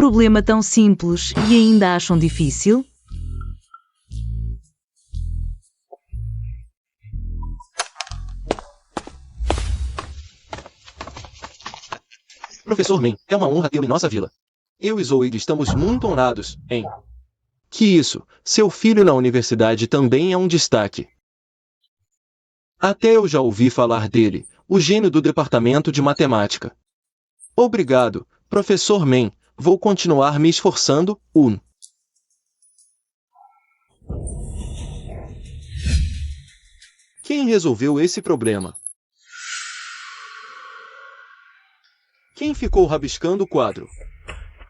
problema tão simples e ainda acham difícil? Professor Men, é uma honra tê-lo em nossa vila. Eu e Zoe estamos muito honrados, hein? Que isso, seu filho na universidade também é um destaque. Até eu já ouvi falar dele, o gênio do departamento de matemática. Obrigado, professor Men, vou continuar me esforçando, Quem resolveu esse problema? Quem ficou rabiscando o quadro?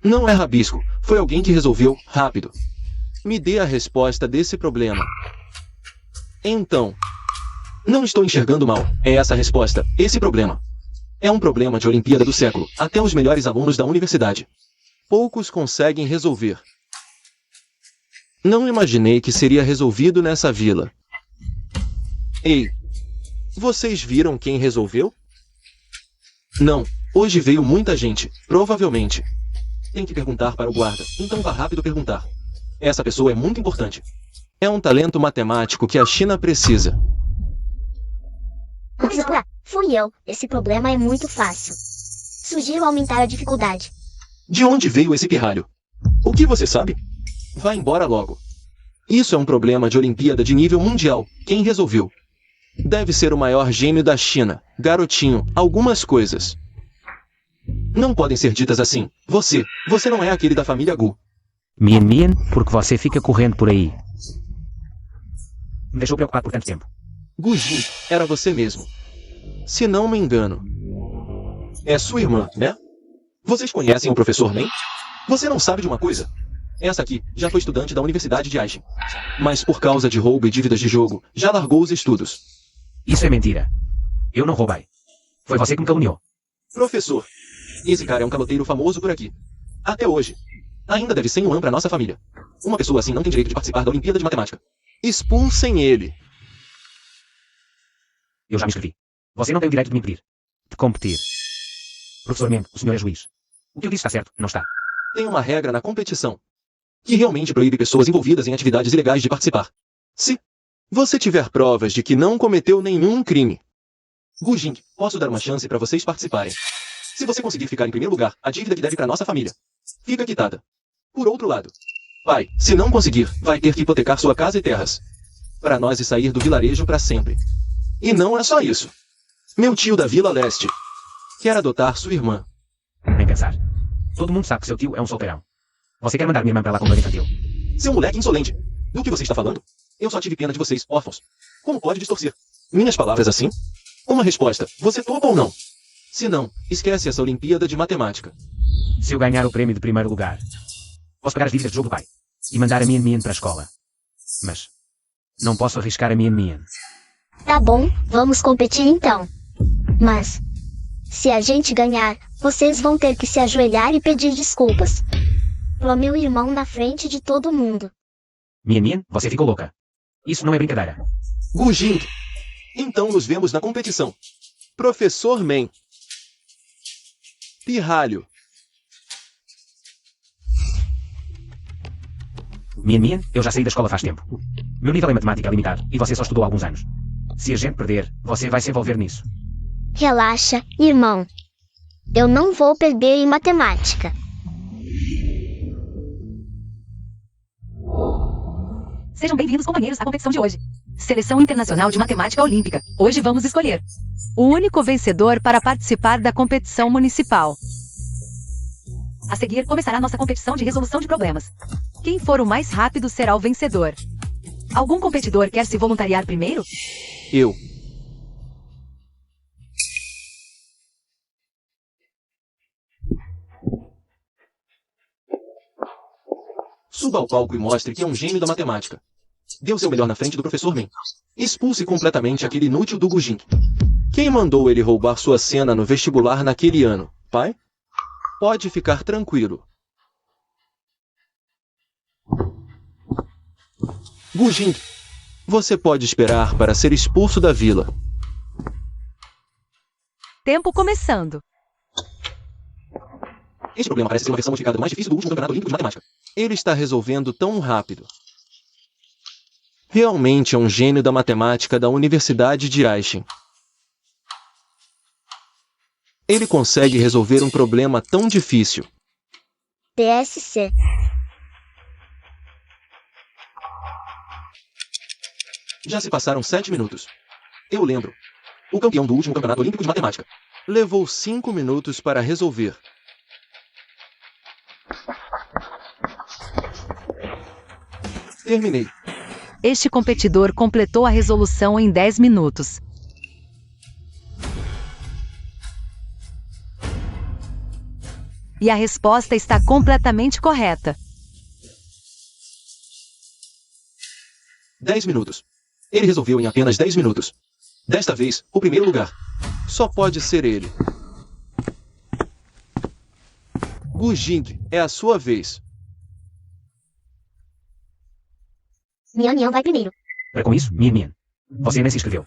Não é rabisco, foi alguém que resolveu, rápido. Me dê a resposta desse problema. Então, não estou enxergando mal, é essa a resposta, esse problema. É um problema de Olimpíada do século, até os melhores alunos da universidade. Poucos conseguem resolver. Não imaginei que seria resolvido nessa vila. Ei, vocês viram quem resolveu? Não, hoje veio muita gente, provavelmente. Tem que perguntar para o guarda, então vá rápido perguntar. Essa pessoa é muito importante. É um talento matemático que a China precisa. Fui eu, esse problema é muito fácil. Sugiro aumentar a dificuldade. De onde veio esse pirralho? O que você sabe? Vá embora logo. Isso é um problema de Olimpíada de nível mundial. Quem resolveu? Deve ser o maior gênio da China. Garotinho, algumas coisas não podem ser ditas assim. Você não é aquele da família Gu. Mian, porque você fica correndo por aí. Me deixou preocupado por tanto tempo. Gujin, era você mesmo. Se não me engano. É sua irmã, né? Vocês conhecem o professor Men? Você não sabe de uma coisa? Essa aqui já foi estudante da Universidade de Aishin. Mas por causa de roubo e dívidas de jogo, já largou os estudos. Isso é mentira. Eu não roubei. Foi você que me caluniou. Professor, esse cara é um caloteiro famoso por aqui. Até hoje. Ainda deve 100 yuan para nossa família. Uma pessoa assim não tem direito de participar da Olimpíada de Matemática. Expulsem ele. Eu já me inscrevi. Você não tem o direito de me impedir. De competir. Professor Men, o senhor é juiz. O que eu disse está certo, não está. Tem uma regra na competição que realmente proíbe pessoas envolvidas em atividades ilegais de participar. Se você tiver provas de que não cometeu nenhum crime, Gujing, posso dar uma chance para vocês participarem. Se você conseguir ficar em primeiro lugar, a dívida que deve para nossa família fica quitada. Por outro lado, pai, se não conseguir, vai ter que hipotecar sua casa e terras para nós e sair do vilarejo para sempre. E não é só isso. Meu tio da Vila Leste quer adotar sua irmã. Nem pensar. Todo mundo sabe que seu tio é um solteirão. Você quer mandar minha irmã para lá com dor infantil? Seu moleque insolente. Do que você está falando? Eu só tive pena de vocês, órfãos. Como pode distorcer minhas palavras assim? Uma resposta. Você topa ou não? Se não, esquece essa Olimpíada de Matemática. Se eu ganhar o prêmio de primeiro lugar, posso pagar as dívidas de jogo do pai e mandar a Mian para a escola. Mas não posso arriscar a Mian. Tá bom, vamos competir então. Mas, se a gente ganhar, vocês vão ter que se ajoelhar e pedir desculpas pro meu irmão na frente de todo mundo. Mian, você ficou louca. Isso não é brincadeira. Gujing. Então nos vemos na competição. Professor Men. Pirralho. Mian, eu já saí da escola faz tempo. Meu nível em matemática é limitado e você só estudou há alguns anos. Se a gente perder, você vai se envolver nisso. Relaxa, irmão. Eu não vou perder em matemática. Sejam bem-vindos, companheiros, à competição de hoje. Seleção Internacional de Matemática Olímpica. Hoje vamos escolher o único vencedor para participar da competição municipal. A seguir, começará nossa competição de resolução de problemas. Quem for o mais rápido será o vencedor. Algum competidor quer se voluntariar primeiro? Eu. Suba ao palco e mostre que é um gênio da matemática. Dê o seu melhor na frente do professor Men. Expulse completamente aquele inútil do Gujing. Quem mandou ele roubar sua cena no vestibular naquele ano, pai? Pode ficar tranquilo. Gujing, você pode esperar para ser expulso da vila. Tempo começando. Este problema parece ser uma versão modificada do mais difícil do último campeonato olímpico de matemática. Ele está resolvendo tão rápido. Realmente é um gênio da matemática da Universidade de Aichen. Ele consegue resolver um problema tão difícil. TSC. Já se passaram 7 minutos. Eu lembro. O campeão do último campeonato olímpico de matemática levou 5 minutos para resolver. Terminei. Este competidor completou a resolução em 10 minutos. E a resposta está completamente correta. 10 minutos. Ele resolveu em apenas 10 minutos. Desta vez, o primeiro lugar. Só pode ser ele. Gu Jing, é a sua vez. Mian Mian vai primeiro. Para com isso, Mian Mian. Você nem se inscreveu.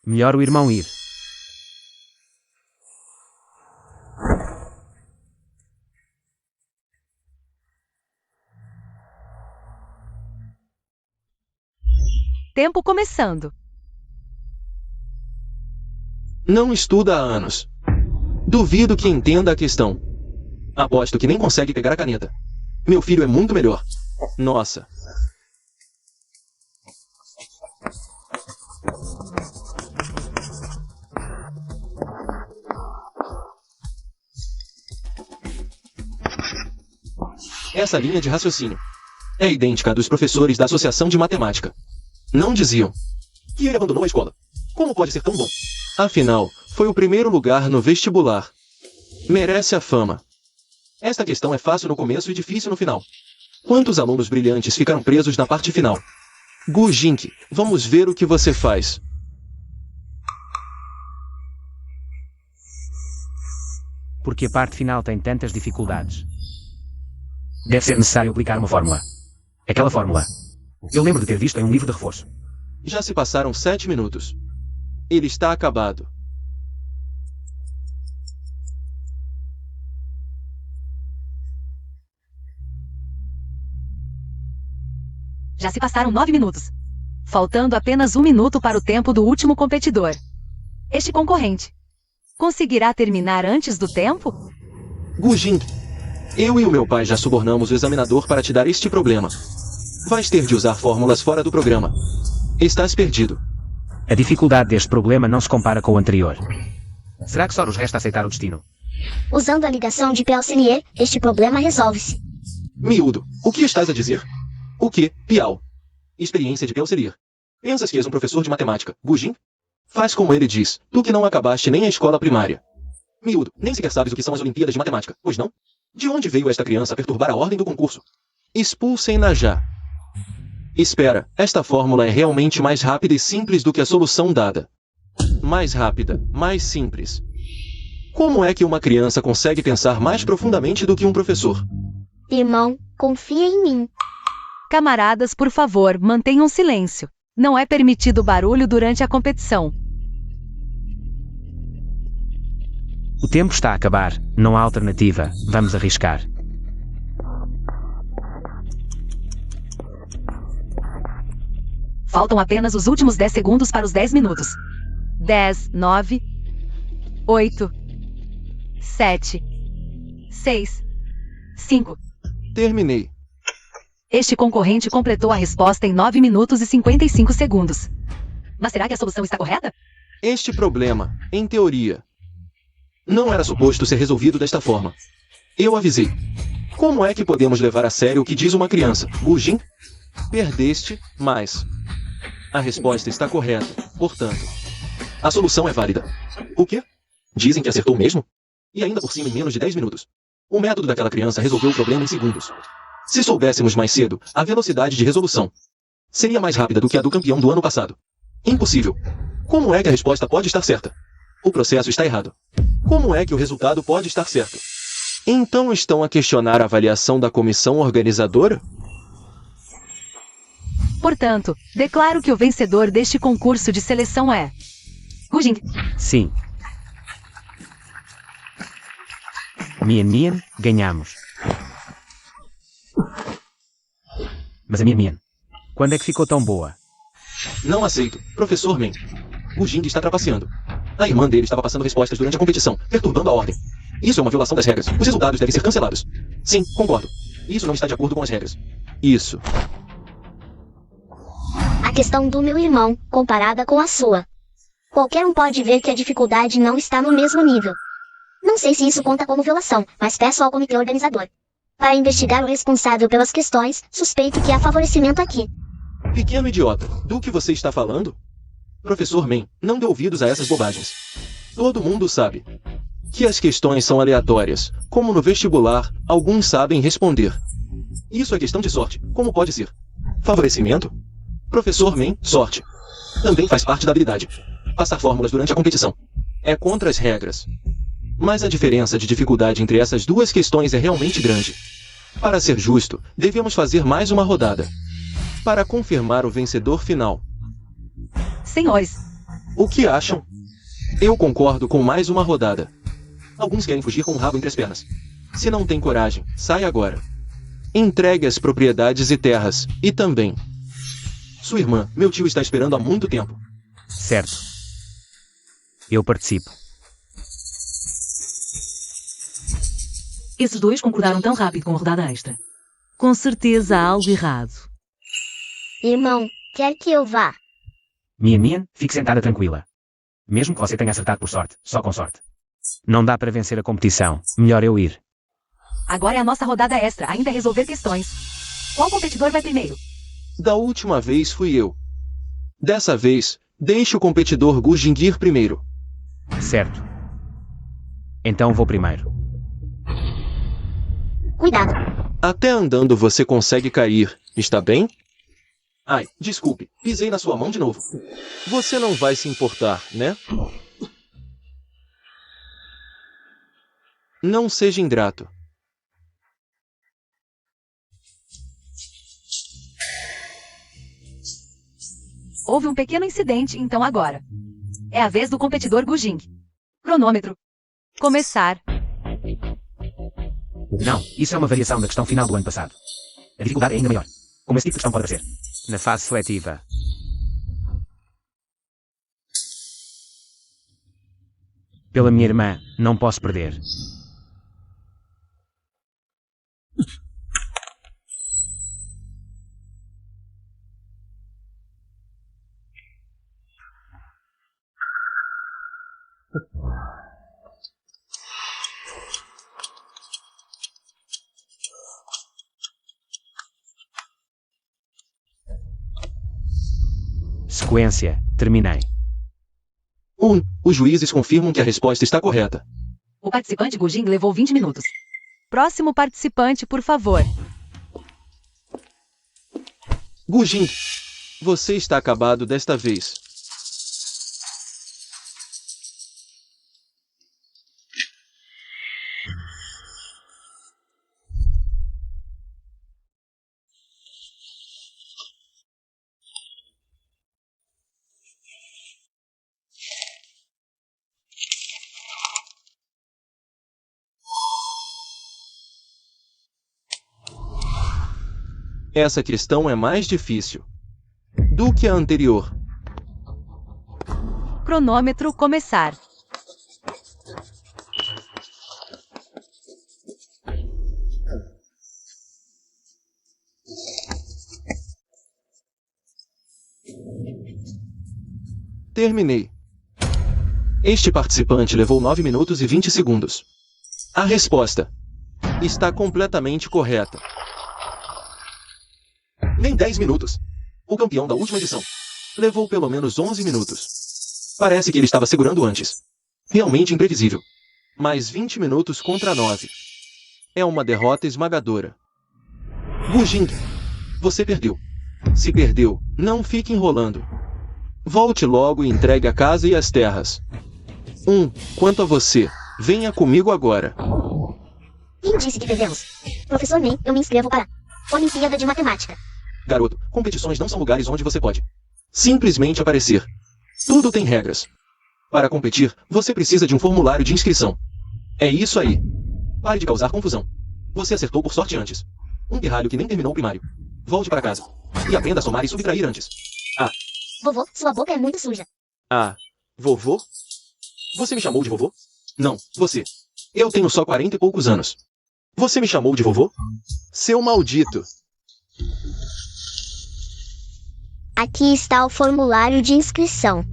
Melhor o irmão ir. Tempo começando. Não estuda há anos. Duvido que entenda a questão. Aposto que nem consegue pegar a caneta. Meu filho é muito melhor. Nossa. Essa linha de raciocínio é idêntica à dos professores da Associação de Matemática. Não diziam que ele abandonou a escola. Como pode ser tão bom? Afinal, foi o primeiro lugar no vestibular. Merece a fama. Esta questão é fácil no começo e difícil no final. Quantos alunos brilhantes ficaram presos na parte final? Gu Jing, vamos ver o que você faz. Porque a parte final tem tantas dificuldades. Deve ser necessário aplicar uma fórmula. Aquela fórmula. Eu lembro de ter visto em um livro de reforço. Já se passaram 7 minutos. Ele está acabado. Já se passaram 9 minutos. Faltando apenas 1 minuto para o tempo do último competidor. Este concorrente conseguirá terminar antes do tempo? Gu Jing, eu e o meu pai já subornamos o examinador para te dar este problema. Vais ter de usar fórmulas fora do programa. Estás perdido. A dificuldade deste problema não se compara com o anterior. Será que só nos resta aceitar o destino? Usando a ligação de Pellsenier, este problema resolve-se. Miúdo, o que estás a dizer? O que, Piau? Experiência de Pellsenier. Pensas que és um professor de matemática, Gu Jing? Faz como ele diz, tu que não acabaste nem a escola primária. Miúdo, nem sequer sabes o que são as Olimpíadas de Matemática, pois não? De onde veio esta criança a perturbar a ordem do concurso? Expulsem-na já. Espera, esta fórmula é realmente mais rápida e simples do que a solução dada. Mais rápida, mais simples. Como é que uma criança consegue pensar mais profundamente do que um professor? Irmão, confia em mim. Camaradas, por favor, mantenham silêncio. Não é permitido barulho durante a competição. O tempo está a acabar. Não há alternativa. Vamos arriscar. Faltam apenas os últimos 10 segundos para os 10 minutos. 10, 9, 8, 7, 6, 5. Terminei. Este concorrente completou a resposta em 9 minutos e 55 segundos. Mas será que a solução está correta? Este problema, em teoria, não era suposto ser resolvido desta forma. Eu avisei. Como é que podemos levar a sério o que diz uma criança? Gu Jing? Perdeste, mas a resposta está correta, portanto, a solução é válida. O quê? Dizem que acertou mesmo? E ainda por cima em menos de 10 minutos. O método daquela criança resolveu o problema em segundos. Se soubéssemos mais cedo, a velocidade de resolução seria mais rápida do que a do campeão do ano passado. Impossível. Como é que a resposta pode estar certa? O processo está errado. Como é que o resultado pode estar certo? Então estão a questionar a avaliação da comissão organizadora? Portanto, declaro que o vencedor deste concurso de seleção é Gu Jing. Sim. Mian, ganhamos. Mas a Mian, quando é que ficou tão boa? Não aceito, professor Men. O Jing está trapaceando. A irmã dele estava passando respostas durante a competição, perturbando a ordem. Isso é uma violação das regras. Os resultados devem ser cancelados. Sim, concordo. Isso não está de acordo com as regras. Isso. A questão do meu irmão, comparada com a sua. Qualquer um pode ver que a dificuldade não está no mesmo nível. Não sei se isso conta como violação, mas peço ao comitê organizador para investigar o responsável pelas questões. Suspeito que há favorecimento aqui. Pequeno idiota, do que você está falando? Professor Men, não dê ouvidos a essas bobagens. Todo mundo sabe que as questões são aleatórias. Como no vestibular, alguns sabem responder. Isso é questão de sorte. Como pode ser? Favorecimento? Professor Men, sorte. Também faz parte da habilidade. Passar fórmulas durante a competição. É contra as regras. Mas a diferença de dificuldade entre essas duas questões é realmente grande. Para ser justo, devemos fazer mais uma rodada para confirmar o vencedor final. Senhores, O que acham? Eu concordo com mais uma rodada. Alguns querem fugir com o rabo entre as pernas. Se não tem coragem, sai agora. Entregue as propriedades e terras, e também sua irmã. Meu tio está esperando há muito tempo. Certo. Eu participo. Esses dois concordaram tão rápido com a rodada extra. Com certeza há algo errado. Irmão, quer que eu vá? Mian, fique sentada tranquila. Mesmo que você tenha acertado por sorte, só com sorte. Não dá para vencer a competição. Melhor eu ir. agora é a nossa rodada extra, ainda é resolver questões. Qual competidor vai primeiro? Da última vez fui eu. Dessa vez, deixe o competidor Gu Jing ir primeiro. Certo. Então vou primeiro. Cuidado. Até andando você consegue cair, está bem? Ai, desculpe, pisei na sua mão de novo. Você não vai se importar, né? Não seja ingrato. Houve um pequeno incidente, então agora. É a vez do competidor Gu Jing. Cronômetro. Começar. Não, isso é uma variação da questão final do ano passado. A dificuldade é ainda maior. Como esse tipo de questão pode aparecer? Na fase seletiva. Pela minha irmã, não posso perder. Sequência. Terminei. Os juízes confirmam que a resposta está correta. O participante Gu Jing levou 20 minutos. Próximo participante, por favor. Gu Jing, você está acabado desta vez. Essa questão é mais difícil do que a anterior. Cronômetro começar. Terminei. Este participante levou 9 minutos e 20 segundos. A resposta está completamente correta. Nem 10 minutos. O campeão da última edição levou pelo menos 11 minutos. Parece que ele estava segurando antes. Realmente imprevisível. Mas 20 minutos contra 9. É uma derrota esmagadora. Gu Jing, você perdeu. Se perdeu, não fique enrolando. Volte logo e entregue a casa e as terras. Quanto a você, venha comigo agora. Quem disse que perdemos? Professor Nem, eu me inscrevo para Olimpíada de Matemática. Garoto, competições não são lugares onde você pode simplesmente aparecer. Tudo tem regras. Para competir, você precisa de um formulário de inscrição. É isso aí. Pare de causar confusão. Você acertou por sorte antes. Um pirralho que nem terminou o primário. Volte para casa. E aprenda a somar e subtrair antes. Vovô, sua boca é muito suja. Vovô? Você me chamou de vovô? Não, você. Eu tenho só 40 e poucos anos. Você me chamou de vovô? Seu maldito. Aqui está o formulário de inscrição.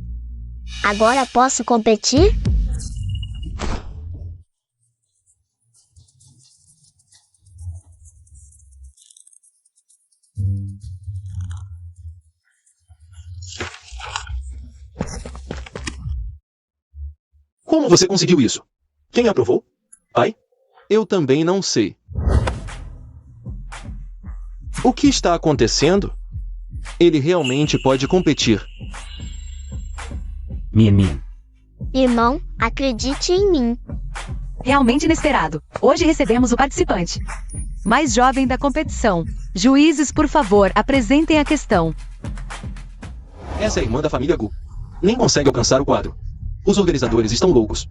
Agora posso competir? Como você conseguiu isso? Quem aprovou? Pai? Eu também não sei. O que está acontecendo? Ele realmente pode competir. Mian. Irmão, acredite em mim. Realmente inesperado. Hoje recebemos o participante mais jovem da competição. Juízes, por favor, apresentem a questão. Essa é a irmã da família Gu. Nem consegue alcançar o quadro. Os organizadores estão loucos.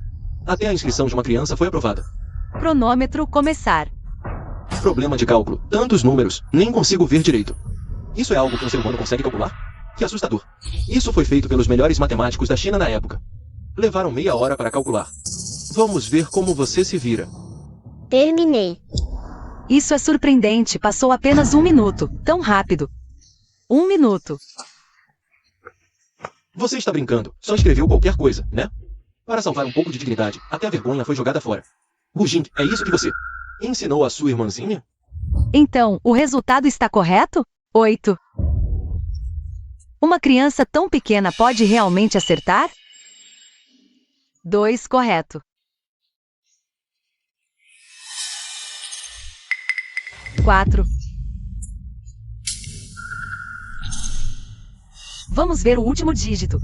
Até a inscrição de uma criança foi aprovada. Cronômetro começar. Problema de cálculo. Tantos números. Nem consigo ver direito. Isso é algo que um ser humano consegue calcular? Que assustador. Isso foi feito pelos melhores matemáticos da China na época. Levaram meia hora para calcular. Vamos ver como você se vira. Terminei. Isso é surpreendente. Passou apenas 1 minuto. Tão rápido. 1 minuto. Você está brincando. Só escreveu qualquer coisa, né? Para salvar um pouco de dignidade, até a vergonha foi jogada fora. Gujing, é isso que você ensinou a sua irmãzinha? Então, o resultado está correto? 8. Uma criança tão pequena pode realmente acertar? 2 correto. 4. Vamos ver o último dígito.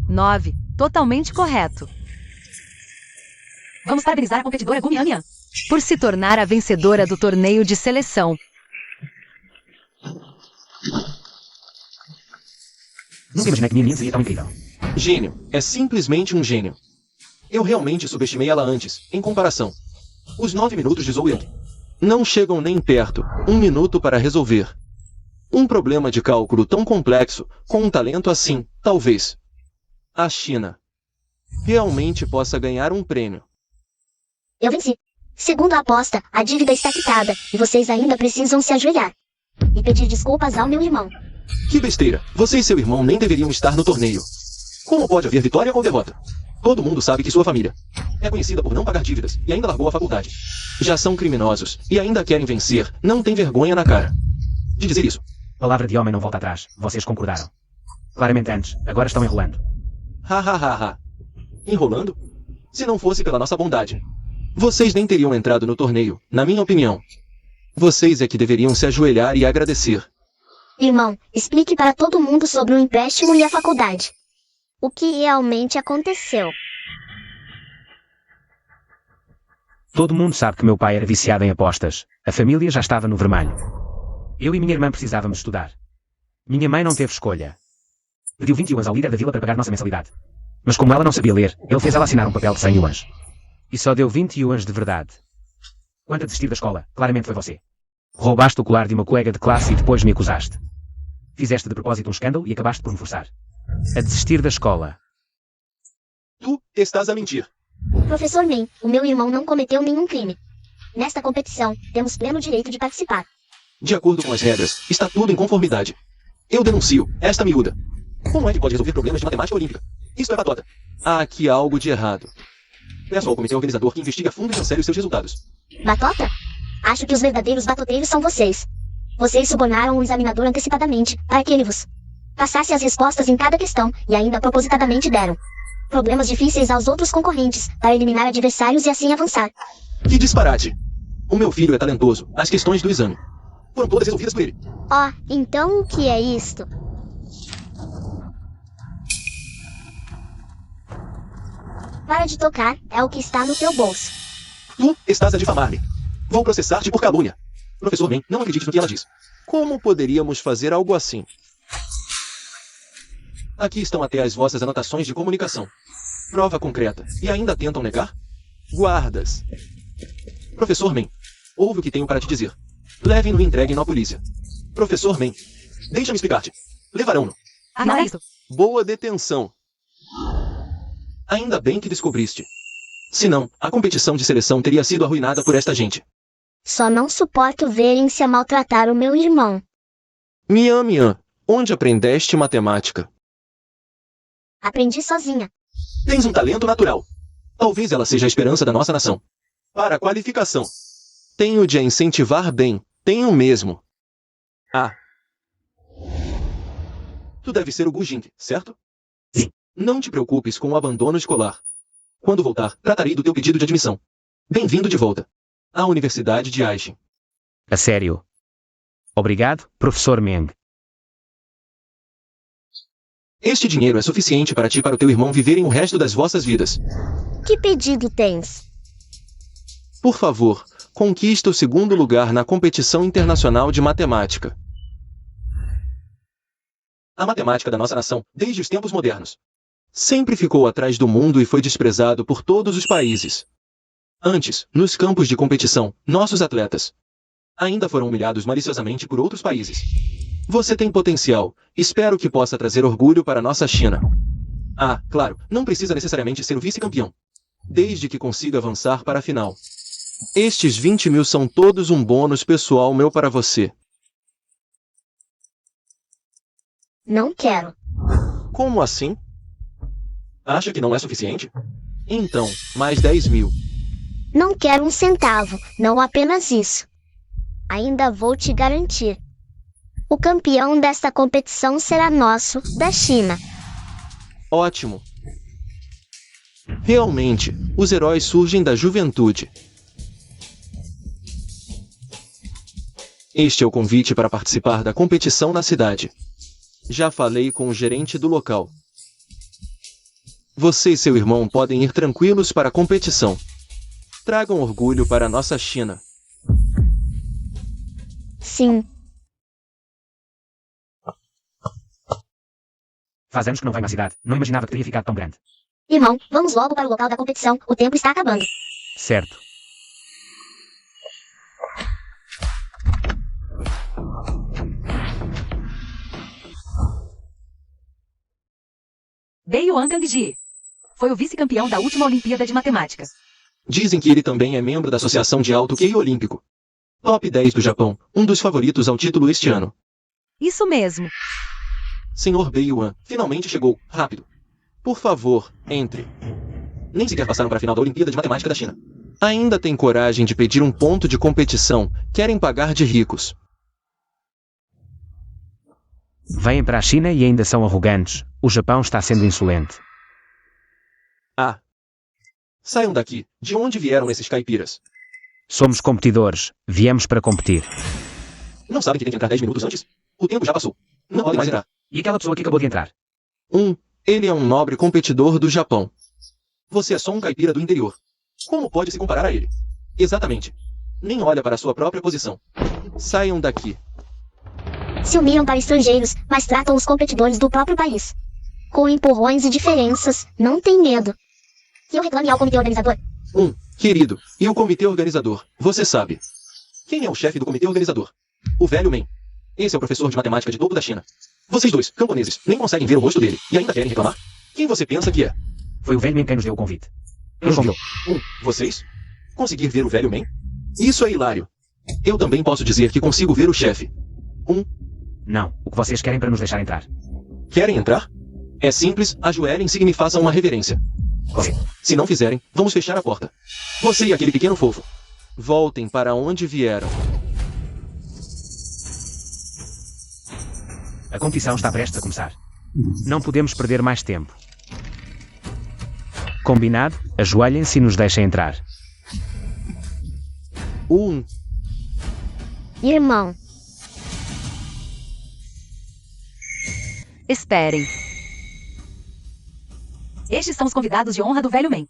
9. Totalmente correto. Vamos parabenizar a competidora Gu Mian por se tornar a vencedora do torneio de seleção. Nunca imaginei que Mian seria tão incrível. Gênio. É simplesmente um gênio. Eu realmente subestimei ela antes, em comparação. Os 9 minutos de Zhou Yang não chegam nem perto. 1 minuto para resolver. Um problema de cálculo tão complexo, com um talento assim, talvez a China realmente possa ganhar um prêmio. Eu venci. Segundo a aposta, a dívida está quitada, e vocês ainda precisam se ajoelhar e pedir desculpas ao meu irmão. Que besteira. Você e seu irmão nem deveriam estar no torneio. Como pode haver vitória ou derrota? Todo mundo sabe que sua família é conhecida por não pagar dívidas e ainda largou a faculdade. Já são criminosos e ainda querem vencer. Não tem vergonha na cara de dizer isso. Palavra de homem não volta atrás. Vocês concordaram. Claramente antes. Agora estão enrolando. Ha. Enrolando? Se não fosse pela nossa bondade, vocês nem teriam entrado no torneio, na minha opinião. Vocês é que deveriam se ajoelhar e agradecer. Irmão, explique para todo mundo sobre o empréstimo e a faculdade. O que realmente aconteceu? Todo mundo sabe que meu pai era viciado em apostas. A família já estava no vermelho. Eu e minha irmã precisávamos estudar. Minha mãe não teve escolha. Pediu 20 yuans ao líder da vila para pagar nossa mensalidade. Mas como ela não sabia ler, ele fez ela assinar um papel de 100 yuans. E só deu 20 yuans de verdade. Quanto a desistir da escola, claramente foi você. Roubaste o colar de uma colega de classe e depois me acusaste. Fizeste de propósito um escândalo e acabaste por me forçar a desistir da escola. Tu estás a mentir. Professor Men, o meu irmão não cometeu nenhum crime. Nesta competição, temos pleno direito de participar. De acordo com as regras, está tudo em conformidade. Eu denuncio esta miúda. Como é que pode resolver problemas de matemática olímpica? Isso é patota. Há aqui algo de errado. Peço ao comitê organizador que investigue a fundo e cancele os seus resultados. Batota? Acho que os verdadeiros batoteiros são vocês. Vocês subornaram o examinador antecipadamente, para que ele vos passasse as respostas em cada questão, e ainda propositadamente deram problemas difíceis aos outros concorrentes, para eliminar adversários e assim avançar. Que disparate! O meu filho é talentoso. As questões do exame foram todas resolvidas por ele. Então o que é isto? Para de tocar, é o que está no teu bolso. Tu estás a difamar-me. Vou processar-te por calúnia. Professor Men, não acredite no que ela diz. Como poderíamos fazer algo assim? Aqui estão até as vossas anotações de comunicação. Prova concreta. E ainda tentam negar? Guardas. Professor Men, ouve o que tenho para te dizer. Levem-no e entreguem-no à polícia. Professor Men, deixa-me explicar-te. Levarão-no. Não é isso. Boa detenção. Ainda bem que descobriste. Senão, a competição de seleção teria sido arruinada por esta gente. Só não suporto verem-se a maltratar o meu irmão. Mian, onde aprendeste matemática? Aprendi sozinha. Tens um talento natural. Talvez ela seja a esperança da nossa nação. Para a qualificação. Tenho de a incentivar bem. Tenho mesmo. Ah. Tu deve ser o Gujing, certo? Sim. Não te preocupes com o abandono escolar. Quando voltar, tratarei do teu pedido de admissão. Bem-vindo de volta à Universidade de Aishin. A sério. Obrigado, professor Meng. Este dinheiro é suficiente para ti e para o teu irmão viverem o resto das vossas vidas. Que pedido tens? Por favor, conquista o segundo lugar na competição internacional de matemática. A matemática da nossa nação, desde os tempos modernos, sempre ficou atrás do mundo e foi desprezado por todos os países. Antes, nos campos de competição, nossos atletas ainda foram humilhados maliciosamente por outros países. Você tem potencial. Espero que possa trazer orgulho para nossa China. Ah, claro, não precisa necessariamente ser o vice-campeão. Desde que consiga avançar para a final. Estes 20 mil são todos um bônus pessoal meu para você. Não quero. Como assim? Acha que não é suficiente? Então, mais 10 mil. Não quero um centavo, não apenas isso. Ainda vou te garantir. O campeão desta competição será nosso, da China. Ótimo. Realmente, os heróis surgem da juventude. Este é o convite para participar da competição na cidade. Já falei com o gerente do local. Você e seu irmão podem ir tranquilos para a competição. Tragam orgulho para a nossa China. Sim. Faz anos que não venho à cidade. Não imaginava que teria ficado tão grande. Irmão, vamos logo para o local da competição. O tempo está acabando. Certo. Beiyuan Kangji. Foi o vice-campeão da última Olimpíada de Matemática. Dizem que ele também é membro da Associação de Alto QI Olímpico. Top 10 do Japão, um dos favoritos ao título este ano. Isso mesmo. Senhor Beiyuan, finalmente chegou. Rápido. Por favor, entre. Nem sequer passaram para a final da Olimpíada de Matemática da China. Ainda tem coragem de pedir um ponto de competição. Querem pagar de ricos. Vêm para a China e ainda são arrogantes. O Japão está sendo insolente. Ah. Saiam daqui. De onde vieram esses caipiras? Somos competidores. Viemos para competir. Não sabem que tem que entrar 10 minutos antes? O tempo já passou. Não podem mais entrar. E aquela pessoa que acabou de entrar? Ele é um nobre competidor do Japão. Você é só um caipira do interior. Como pode se comparar a ele? Exatamente. Nem olha para a sua própria posição. Saiam daqui. Se humilham para estrangeiros, mas tratam os competidores do próprio país com empurrões e diferenças. Não tem medo. Que eu reclame ao comitê organizador? Querido, e o comitê organizador, você sabe. Quem é o chefe do comitê organizador? O velho Men. Esse é o professor de matemática de topo da China. Vocês dois, camponeses, nem conseguem ver o rosto dele e ainda querem reclamar? Quem você pensa que é? Foi o velho Men quem nos deu o convite. Nos convidou. Vocês? Conseguir ver o velho Men? Isso é hilário. Eu também posso dizer que consigo ver o chefe. Não, o que vocês querem para nos deixar entrar. Querem entrar? É simples, ajoelhem-se e me façam uma reverência. Correto. Se não fizerem, vamos fechar a porta. Você e aquele pequeno fofo. Voltem para onde vieram. A competição está prestes a começar. Não podemos perder mais tempo. Combinado? Ajoelhem-se e nos deixem entrar. Irmão, Esperem. Estes são os convidados de honra do velho Men.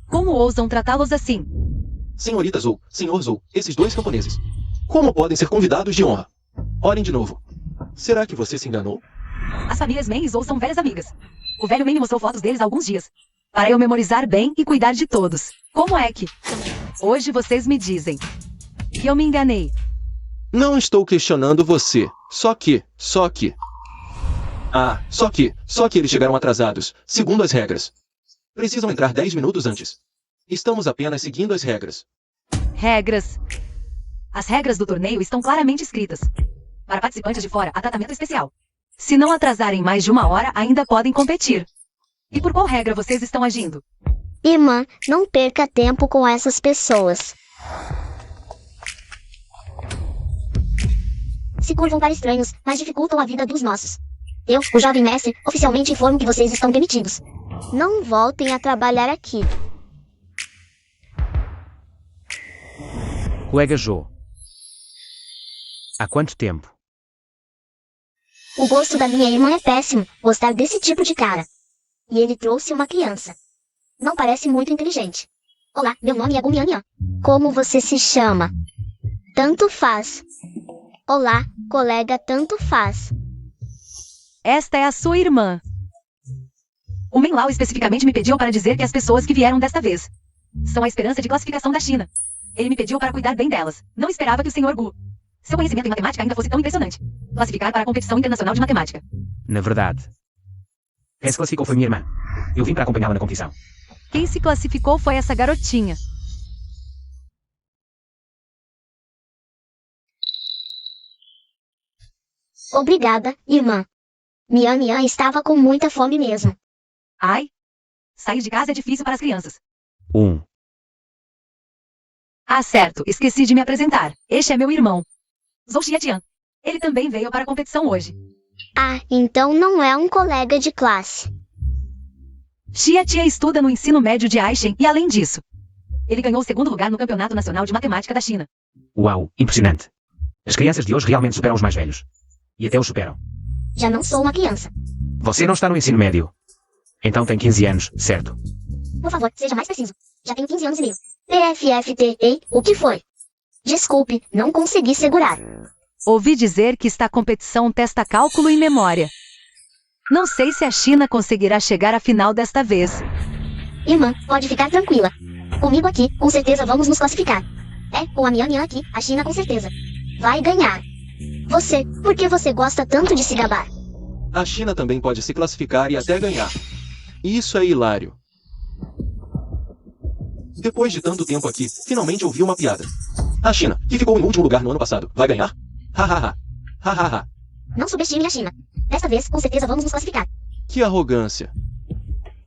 Como ousam tratá-los assim? Senhorita Zou, senhor Zou, esses dois camponeses. Como podem ser convidados de honra? Olhem de novo. Será que você se enganou? As famílias Men e Zou são velhas amigas. O velho Men me mostrou fotos deles há alguns dias. Para eu memorizar bem e cuidar de todos. Como é que... Hoje vocês me dizem que eu me enganei. Não estou questionando você. Só que. Só que eles chegaram atrasados, segundo as regras. Precisam entrar 10 minutos antes. Estamos apenas seguindo as regras. Regras. As regras do torneio estão claramente escritas. Para participantes de fora, há tratamento especial. Se não atrasarem mais de 1 hora, ainda podem competir. E por qual regra vocês estão agindo? Irmã, não perca tempo com essas pessoas. Se curvam para estranhos, mas dificultam a vida dos nossos. Eu, o jovem mestre, oficialmente informo que vocês estão demitidos. Não voltem a trabalhar aqui. Colega Jô. Há quanto tempo? O gosto da minha irmã é péssimo, gostar desse tipo de cara. E ele trouxe uma criança. Não parece muito inteligente. Olá, meu nome é Gumianyan. Como você se chama? Tanto faz. Olá, colega, tanto faz. Esta é a sua irmã. O Menlau especificamente me pediu para dizer que as pessoas que vieram desta vez são a esperança de classificação da China. Ele me pediu para cuidar bem delas. Não esperava que o Sr. Gu, seu conhecimento em matemática ainda fosse tão impressionante. Classificar para a competição internacional de matemática. Na verdade. Quem se classificou foi minha irmã. Eu vim para acompanhá-la na competição. Quem se classificou foi essa garotinha. Obrigada, irmã. Mian estava com muita fome mesmo. Ai. Sair de casa é difícil para as crianças. 1. Ah, certo. Esqueci de me apresentar. Este é meu irmão. Zhou Xiatian. Ele também veio para a competição hoje. Ah, então não é um colega de classe. Xiatian estuda no ensino médio de Aishen e, além disso, ele ganhou o 2º lugar no Campeonato Nacional de Matemática da China. Uau, impressionante. As crianças de hoje realmente superam os mais velhos. E até os superam. Já não sou uma criança. Você não está no ensino médio. Então tem 15 anos, certo? Por favor, seja mais preciso. Já tenho 15 anos e meio. PFFT, ei, o que foi? Desculpe, não consegui segurar. Ouvi dizer que esta competição testa cálculo e memória. Não sei se a China conseguirá chegar à final desta vez. Irmã, pode ficar tranquila. Comigo aqui, com certeza vamos nos classificar. Com a Mian aqui, a China com certeza vai ganhar. Você, por que você gosta tanto de se gabar? A China também pode se classificar e até ganhar. Isso é hilário. Depois de tanto tempo aqui, finalmente ouvi uma piada. A China, que ficou em último lugar no ano passado, vai ganhar? Hahaha. Hahaha. Não subestime a China. Desta vez, com certeza vamos nos classificar. Que arrogância.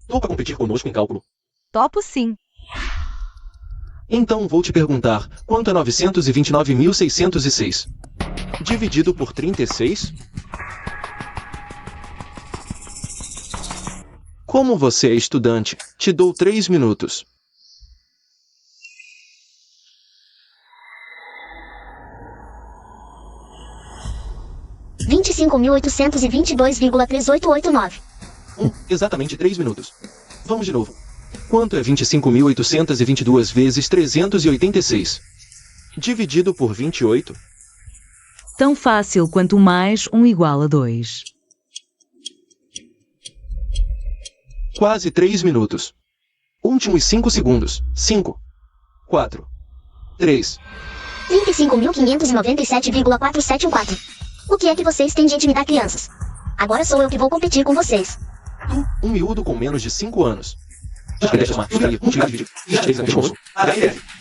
Topa competir conosco em cálculo? Topo sim. Então vou te perguntar, quanto é 929.606? Dividido por 36? Como você é estudante, te dou 3 minutos. R$ 25.822,3889. Exatamente 3 minutos. Vamos de novo. Quanto é 25.822 vezes 386? Dividido por 28? Tão fácil quanto mais 1 igual a 2. Quase 3 minutos. Últimos 5 segundos. 5, 4, 3. 35.597,4714. O que é que vocês têm de intimidar crianças? Agora sou eu que vou competir com vocês. Um miúdo com menos de 5 anos.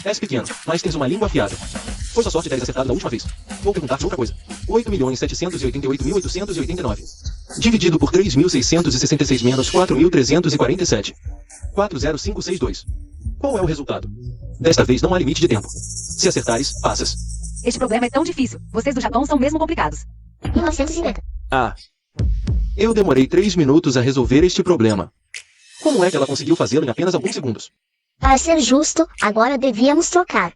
És pequeno, mas tens uma língua afiada. Foi sua sorte teres acertado da última vez. Vou perguntar-te outra coisa. 8.788.889. Dividido por 3.666 menos 4.347. 40562. Qual é o resultado? Desta vez não há limite de tempo. Se acertares, passas. Este problema é tão difícil. Vocês do Japão são mesmo complicados. 1950. Ah. Eu demorei 3 minutos a resolver este problema. Como é que ela conseguiu fazê-lo em apenas alguns segundos? Para ser justo, agora devíamos trocar.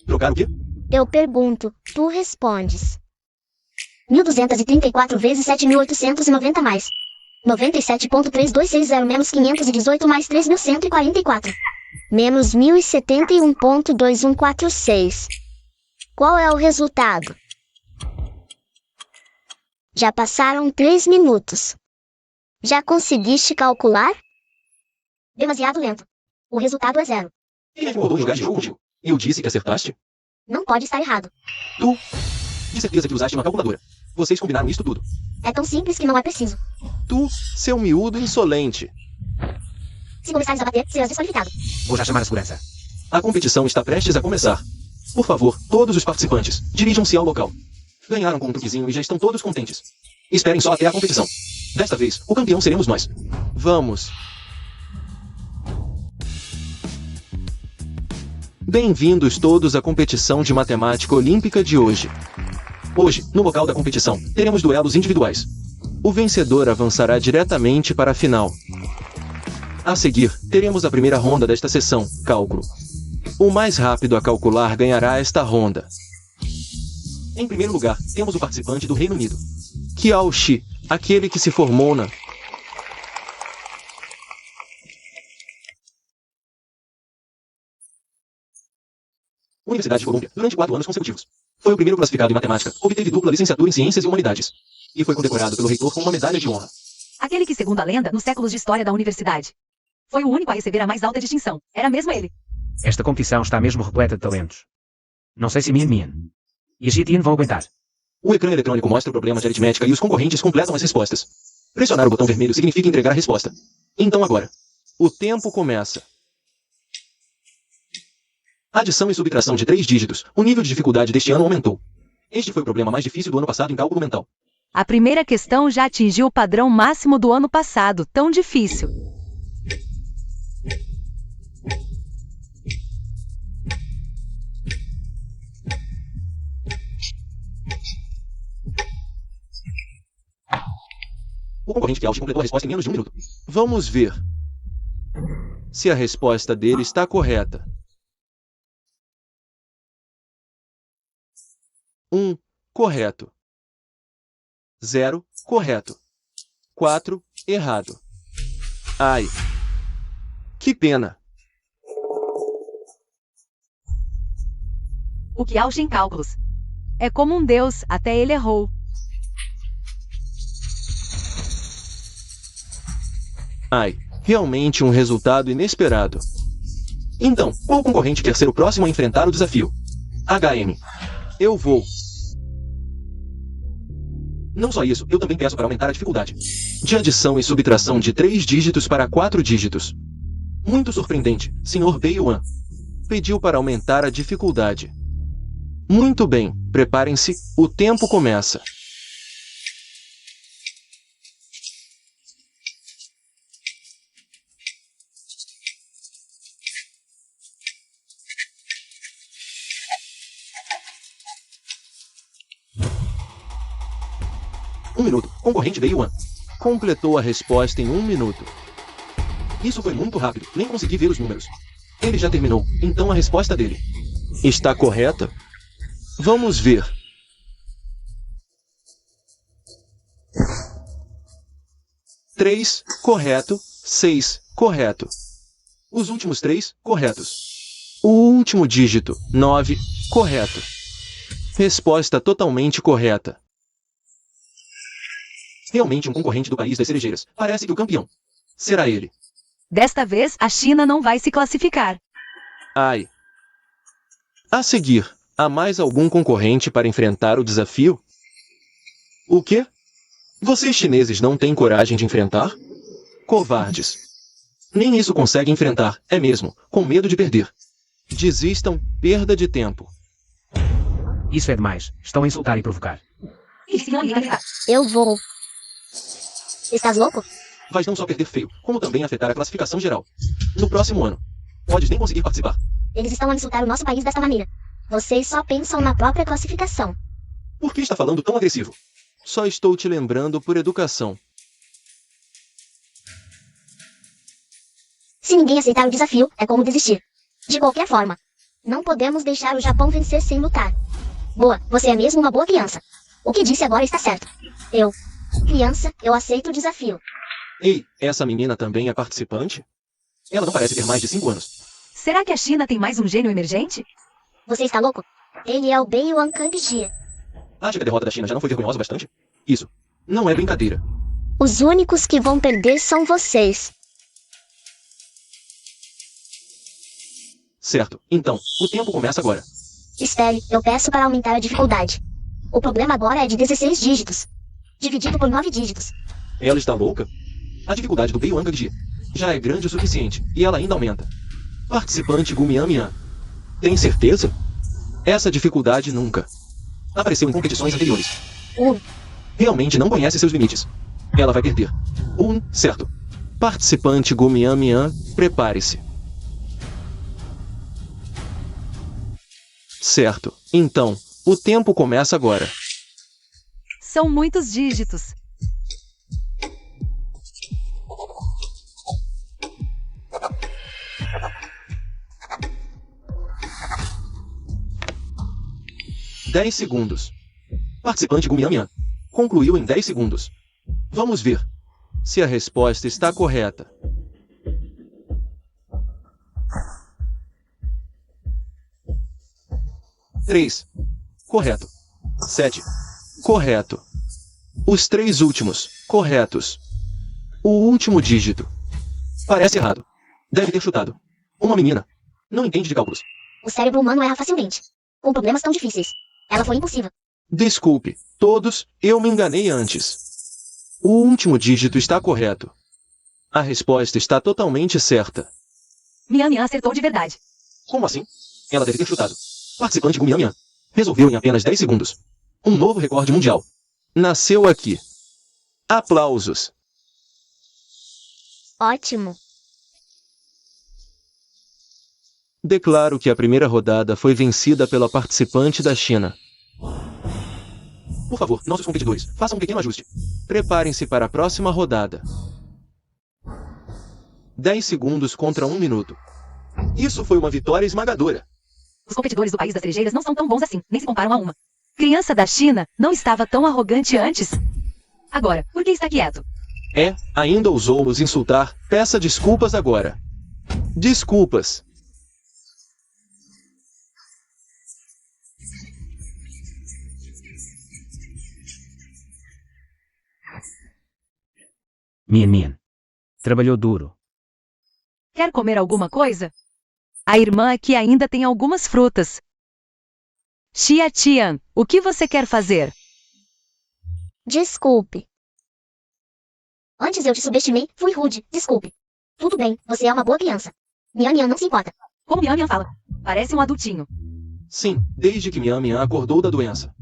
Trocar o quê? Eu pergunto, tu respondes. 1.234 vezes 7.890 mais 97.3260 menos 518 mais 3.144. Menos 1.071.2146. Qual é o resultado? Já passaram 3 minutos. Já conseguiste calcular? Demasiado lento. O resultado é 0. Quem é que mudou de lugar de jogo contigo? Eu disse que acertaste? Não pode estar errado. Tu? De certeza que usaste uma calculadora. Vocês combinaram isso tudo. É tão simples que não é preciso. Tu, seu miúdo insolente. Se começares a bater, serás desqualificado. Vou já chamar a segurança. A competição está prestes a começar. Por favor, todos os participantes, dirijam-se ao local. Ganharam com um truquezinho e já estão todos contentes. Esperem só até a competição. Desta vez, o campeão seremos nós. Vamos. Bem-vindos todos à competição de matemática olímpica de hoje. Hoje, no local da competição, teremos duelos individuais. O vencedor avançará diretamente para a final. A seguir, teremos a primeira ronda desta sessão, cálculo. O mais rápido a calcular ganhará esta ronda. Em primeiro lugar, temos o participante do Reino Unido. Kiao Shi, aquele que se formou na Universidade de Colômbia durante 4 anos consecutivos. Foi o primeiro classificado em matemática, obteve dupla licenciatura em Ciências e Humanidades. E foi condecorado pelo reitor com uma medalha de honra. Aquele que, segundo a lenda, nos séculos de história da universidade, foi o único a receber a mais alta distinção. Era mesmo ele. Esta competição está mesmo repleta de talentos. Não sei se Mian e a Jitian vão aguentar. O ecrã eletrônico mostra o problema de aritmética e os concorrentes completam as respostas. Pressionar o botão vermelho significa entregar a resposta. Então agora, o tempo começa. Adição e subtração de 3 dígitos. O nível de dificuldade deste ano aumentou. Este foi o problema mais difícil do ano passado em cálculo mental. A primeira questão já atingiu o padrão máximo do ano passado, tão difícil. O concorrente Kiao Shi completou a resposta em menos de 1 minuto. Vamos ver se a resposta dele está correta. 1, correto. 0, correto. 4, errado. Ai, que pena. O Kiao Shi em cálculos. É como um deus, até ele errou. Ai, realmente um resultado inesperado. Então, qual concorrente quer ser o próximo a enfrentar o desafio? HM. Eu vou. Não só isso, eu também peço para aumentar a dificuldade. De adição e subtração de 3 dígitos para 4 dígitos. Muito surpreendente, Sr. Beiyuan. Pediu para aumentar a dificuldade. Muito bem, preparem-se, o tempo começa. Um minuto. Concorrente Beiyuan. Completou a resposta em 1 minuto. Isso foi muito rápido, nem consegui ver os números. Ele já terminou, então a resposta dele está correta? Vamos ver. Três, correto. 6, correto. Os últimos 3, corretos. O último dígito, 9, correto. Resposta totalmente correta. Realmente um concorrente do país das cerejeiras. Parece que o campeão será ele. Desta vez, a China não vai se classificar. Ai. A seguir, há mais algum concorrente para enfrentar o desafio? O quê? Vocês chineses não têm coragem de enfrentar? Covardes. Nem isso conseguem enfrentar, é mesmo, com medo de perder. Desistam, perda de tempo. Isso é demais. Estão a insultar e provocar. Eu vou. Estás louco? Vais não só perder feio, como também afetar a classificação geral. No próximo ano, podes nem conseguir participar. Eles estão a insultar o nosso país desta maneira. Vocês só pensam na própria classificação. Por que está falando tão agressivo? Só estou te lembrando por educação. Se ninguém aceitar o desafio, é como desistir. De qualquer forma, não podemos deixar o Japão vencer sem lutar. Boa, você é mesmo uma boa criança. O que disse agora está certo. Criança, eu aceito o desafio. Ei, essa menina também é participante? Ela não parece ter mais de 5 anos. Será que a China tem mais um gênio emergente? Você está louco? Ele é o Beiyuan Kangxi. Acha que a derrota da China já não foi vergonhosa bastante? Isso não é brincadeira. Os únicos que vão perder são vocês. Certo, então, o tempo começa agora. Espere, eu peço para aumentar a dificuldade. O problema agora é de 16 dígitos. Dividido por 9 dígitos. Ela está louca? A dificuldade do Beiwangji já é grande o suficiente, e ela ainda aumenta. Participante Gumiamian. Tem certeza? Essa dificuldade nunca apareceu em competições anteriores. Realmente não conhece seus limites. Ela vai perder. Certo. Participante Gumiamian, prepare-se. Certo. Então, o tempo começa agora. São muitos dígitos. Dez segundos. Participante Gumiamian concluiu em 10 segundos. Vamos ver se a resposta está correta. 3. Correto. 7. Correto. Os 3 últimos, corretos. O último dígito. Parece errado. Deve ter chutado. Uma menina. Não entende de cálculos. O cérebro humano erra facilmente. Com problemas tão difíceis. Ela foi impulsiva. Desculpe, todos, eu me enganei antes. O último dígito está correto. A resposta está totalmente certa. Mian acertou de verdade. Como assim? Ela deve ter chutado. Participante Gumiamian resolveu em apenas 10 segundos. Um novo recorde mundial. Nasceu aqui. Aplausos. Ótimo. Declaro que a primeira rodada foi vencida pela participante da China. Por favor, nossos competidores, façam um pequeno ajuste. Preparem-se para a próxima rodada. 10 segundos contra 1 minuto. Isso foi uma vitória esmagadora. Os competidores do país das trejeiras não são tão bons assim, nem se comparam a uma. Criança da China não estava tão arrogante antes. Agora, por que está quieto? Ainda ousou nos insultar. Peça desculpas agora. Desculpas. Mian. Trabalhou duro. Quer comer alguma coisa? A irmã aqui ainda tem algumas frutas. Xia Tian, o que você quer fazer? Desculpe. Antes eu te subestimei, fui rude, desculpe. Tudo bem, você é uma boa criança. Mian não se importa. Como Mian fala? Parece um adultinho. Sim, desde que Miamian acordou da doença.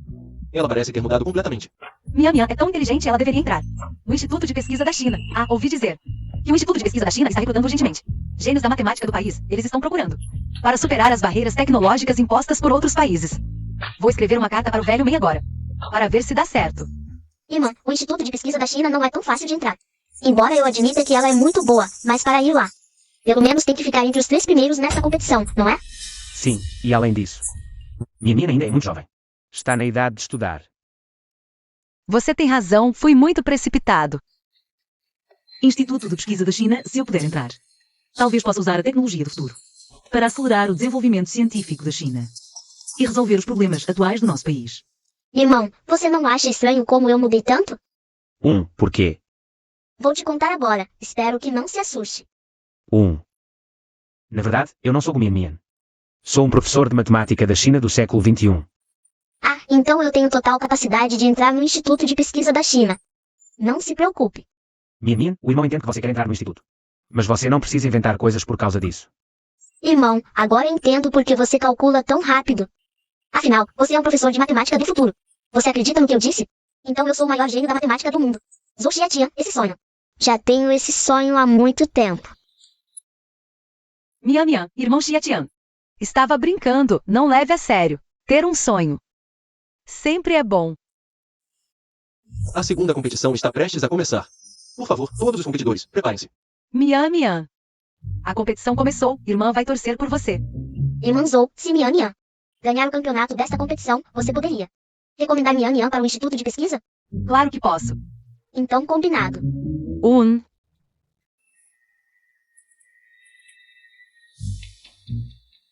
Ela parece ter mudado completamente. Mian é tão inteligente, ela deveria entrar no Instituto de Pesquisa da China. Ouvi dizer que o Instituto de Pesquisa da China está recrutando urgentemente gênios da matemática do país. Eles estão procurando para superar as barreiras tecnológicas impostas por outros países. Vou escrever uma carta para o velho Mei agora, para ver se dá certo. Irmã, o Instituto de Pesquisa da China não é tão fácil de entrar. Embora eu admita que ela é muito boa, mas para ir lá, pelo menos tem que ficar entre os 3 primeiros nesta competição, não é? Sim, e além disso, Mian ainda é muito jovem. Está na idade de estudar. Você tem razão, fui muito precipitado. Instituto de Pesquisa da China, se eu puder entrar. Talvez possa usar a tecnologia do futuro para acelerar o desenvolvimento científico da China e resolver os problemas atuais do nosso país. Irmão, você não acha estranho como eu mudei tanto? Por quê? Vou te contar agora, espero que não se assuste. Na verdade, eu não sou Mian. Sou um professor de matemática da China do século XXI. Então eu tenho total capacidade de entrar no Instituto de Pesquisa da China. Não se preocupe. Mian, o irmão entende que você quer entrar no instituto. Mas você não precisa inventar coisas por causa disso. Irmão, agora entendo por que você calcula tão rápido. Afinal, você é um professor de matemática do futuro. Você acredita no que eu disse? Então eu sou o maior gênio da matemática do mundo. Zhou Xiatian, esse sonho. Já tenho esse sonho há muito tempo. Mian, irmão Xia Tian. Estava brincando, não leve a sério. Ter um sonho sempre é bom. A segunda competição está prestes a começar. Por favor, todos os competidores, preparem-se. Mian. A competição começou, irmã vai torcer por você. Irmã Zhou, se Mian ganhar o campeonato desta competição, você poderia recomendar Mian para o Instituto de Pesquisa? Claro que posso. Então combinado.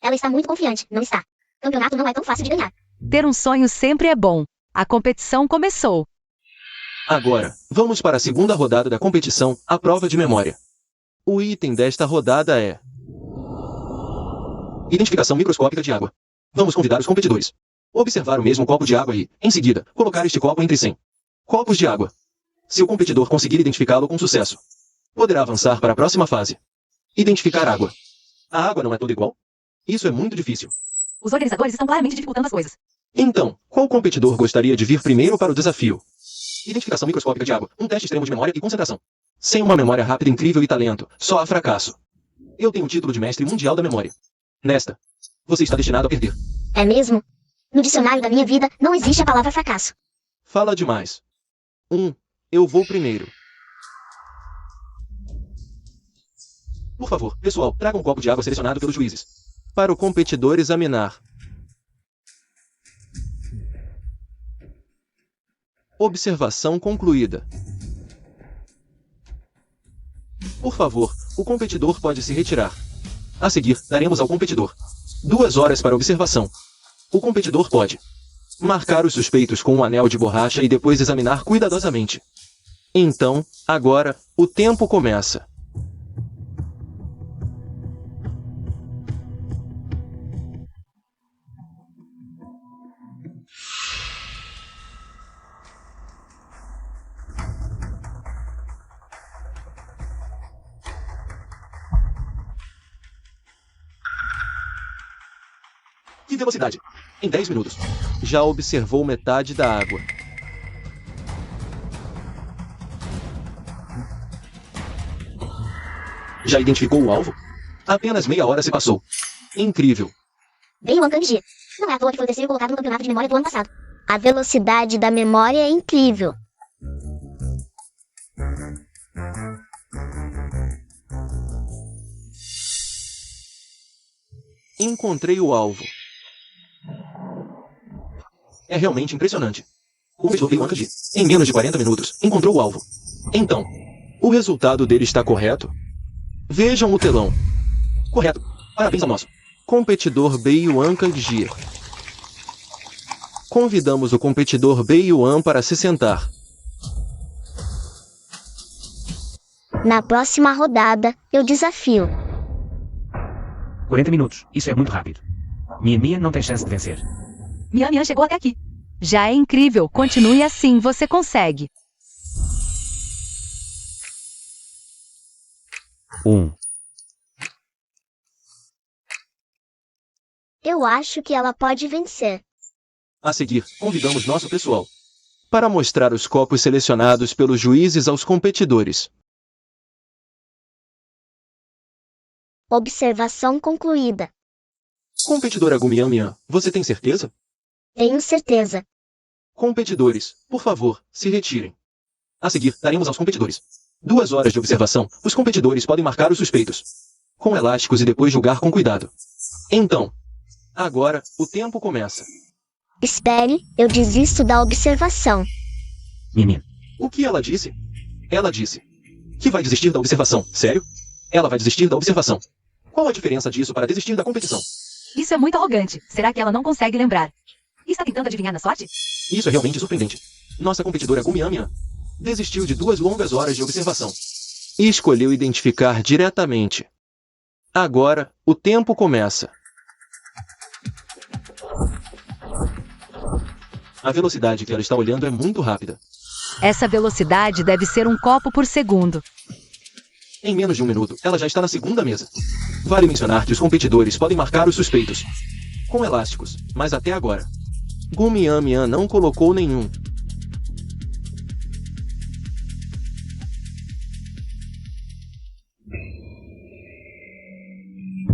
Ela está muito confiante, não está? O campeonato não é tão fácil de ganhar. Ter um sonho sempre é bom. A competição começou. Agora, vamos para a segunda rodada da competição, a prova de memória. O item desta rodada é Identificação microscópica de água. Vamos convidar os competidores. Observar o mesmo copo de água e, em seguida, colocar este copo entre 100 copos de água. Se o competidor conseguir identificá-lo com sucesso, poderá avançar para a próxima fase. Identificar água. A água não é toda igual? Isso é muito difícil. Os organizadores estão claramente dificultando as coisas. Então, qual competidor gostaria de vir primeiro para o desafio? Identificação microscópica de água. Um teste extremo de memória e concentração. Sem uma memória rápida, incrível e talento, só há fracasso. Eu tenho o título de mestre mundial da memória. Nesta, você está destinado a perder. É mesmo? No dicionário da minha vida, não existe a palavra fracasso. Fala demais. Eu vou primeiro. Por favor, pessoal, traga um copo de água selecionado pelos juízes. Para o competidor examinar. Observação concluída. Por favor, o competidor pode se retirar. A seguir, daremos ao competidor 2 horas para observação. O competidor pode marcar os suspeitos com um anel de borracha e depois examinar cuidadosamente. Então, agora, o tempo começa. Que velocidade! Em 10 minutos. Já observou metade da água. Já identificou o alvo? Apenas meia hora se passou. Incrível. Veio o Kanji. Não é à toa que foi o terceiro colocado no campeonato de memória do ano passado. A velocidade da memória é incrível. Encontrei o alvo. É realmente impressionante. O competidor veio antes de, em menos de 40 minutos, encontrou o alvo. Então, o resultado dele está correto? Vejam o telão. Correto. Parabéns ao nosso competidor Beiyuan Kanji. Convidamos o competidor Beiyuan para se sentar. Na próxima rodada, eu desafio. 40 minutos. Isso é muito rápido. Mia não tem chance de vencer. Mian chegou até aqui. Já é incrível. Continue assim, você consegue. 1. Eu acho que ela pode vencer. A seguir, convidamos nosso pessoal para mostrar os copos selecionados pelos juízes aos competidores. Observação concluída. Competidora Gumian, você tem certeza? Tenho certeza. Competidores, por favor, se retirem. A seguir, daremos aos competidores 2 horas de observação. Os competidores podem marcar os suspeitos com elásticos e depois julgar com cuidado. Então, agora, o tempo começa. Espere, eu desisto da observação. Mia. O que ela disse? Ela disse que vai desistir da observação. Sério? Ela vai desistir da observação. Qual a diferença disso para desistir da competição? Isso é muito arrogante. Será que ela não consegue lembrar? Está tentando adivinhar na sorte? Isso é realmente surpreendente. Nossa competidora Gumian desistiu de 2 longas horas de observação e escolheu identificar diretamente. Agora, o tempo começa. A velocidade que ela está olhando é muito rápida. Essa velocidade deve ser um copo por segundo. Em menos de 1 minuto, ela já está na segunda mesa. Vale mencionar que os competidores podem marcar os suspeitos com elásticos, mas até agora, Gumian não colocou nenhum.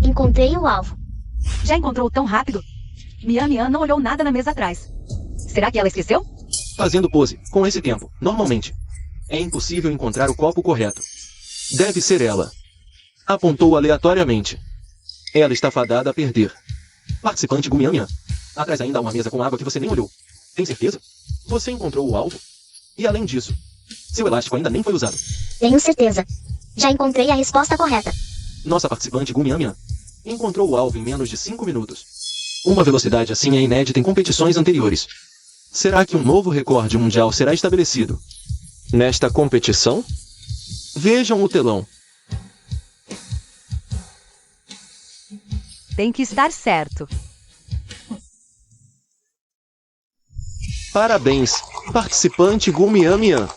Encontrei o alvo. Já encontrou tão rápido? Mian não olhou nada na mesa atrás. Será que ela esqueceu? Fazendo pose, com esse tempo, normalmente, é impossível encontrar o copo correto. Deve ser ela. Apontou aleatoriamente. Ela está fadada a perder. Participante Gumian. Atrás ainda há uma mesa com água que você nem olhou. Tem certeza? Você encontrou o alvo? E além disso, seu elástico ainda nem foi usado. Tenho certeza. Já encontrei a resposta correta. Nossa participante Gumian encontrou o alvo em menos de 5 minutos. Uma velocidade assim é inédita em competições anteriores. Será que um novo recorde mundial será estabelecido nesta competição? Vejam o telão. Tem que estar certo. Parabéns, participante Gu Mian Mian.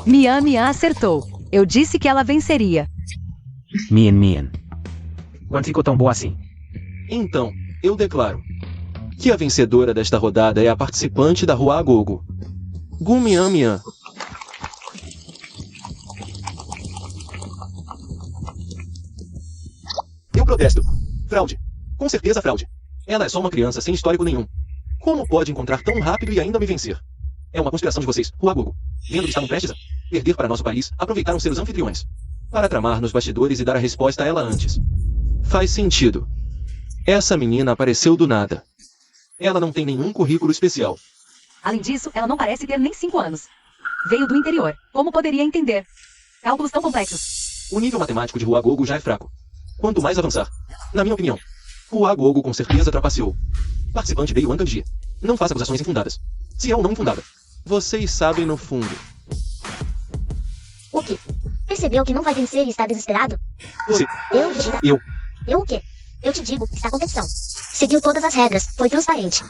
Mian Mian acertou. Eu disse que ela venceria. Mian. Quando ficou tão boa assim? Então, eu declaro que a vencedora desta rodada é a participante da Rua Gogo. Gu Mian Mian. Eu protesto. Fraude. Com certeza fraude. Ela é só uma criança sem histórico nenhum. Como pode encontrar tão rápido e ainda me vencer? É uma conspiração de vocês, Rua Gogo. Vendo que estavam prestes a perder para nosso país, aproveitaram ser os anfitriões para tramar nos bastidores e dar a resposta a ela antes. Faz sentido. Essa menina apareceu do nada. Ela não tem nenhum currículo especial. Além disso, ela não parece ter nem 5 anos. Veio do interior. Como poderia entender? Cálculos tão complexos. O nível matemático de Rua Gogo já é fraco. Quanto mais avançar, na minha opinião, Rua Gogo com certeza trapaceou. Participante veio Ankanji. Não faça acusações infundadas. Se é ou não infundada. Vocês sabem no fundo. O quê? Percebeu que não vai vencer e está desesperado? Você. Eu. Eu. Eu o quê? Eu te digo, está competição. Seguiu todas as regras, foi transparente.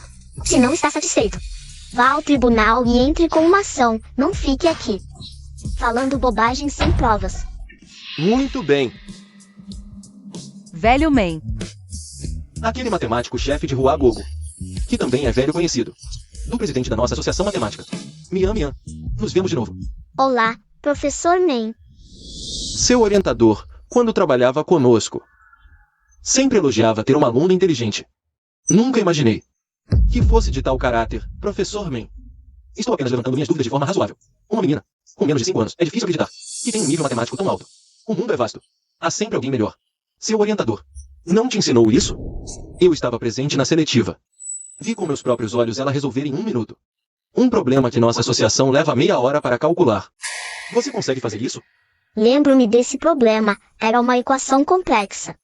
Se não está satisfeito, vá ao tribunal e entre com uma ação. Não fique aqui falando bobagem sem provas. Muito bem. Velho Man. Aquele matemático chefe de Rua Gogo, que também é velho conhecido do presidente da nossa associação matemática. Mian Mian. Nos vemos de novo. Olá, professor Nem. Seu orientador, quando trabalhava conosco, sempre elogiava ter uma aluna inteligente. Nunca imaginei que fosse de tal caráter, professor Men. Estou apenas levantando minhas dúvidas de forma razoável. Uma menina, com menos de 5 anos, é difícil acreditar que tem um nível matemático tão alto. O mundo é vasto. Há sempre alguém melhor. Seu orientador não te ensinou isso? Eu estava presente na seletiva. Vi com meus próprios olhos ela resolver em 1 minuto. Um problema que nossa associação leva meia hora para calcular. Você consegue fazer isso? Lembro-me desse problema. Era uma equação complexa,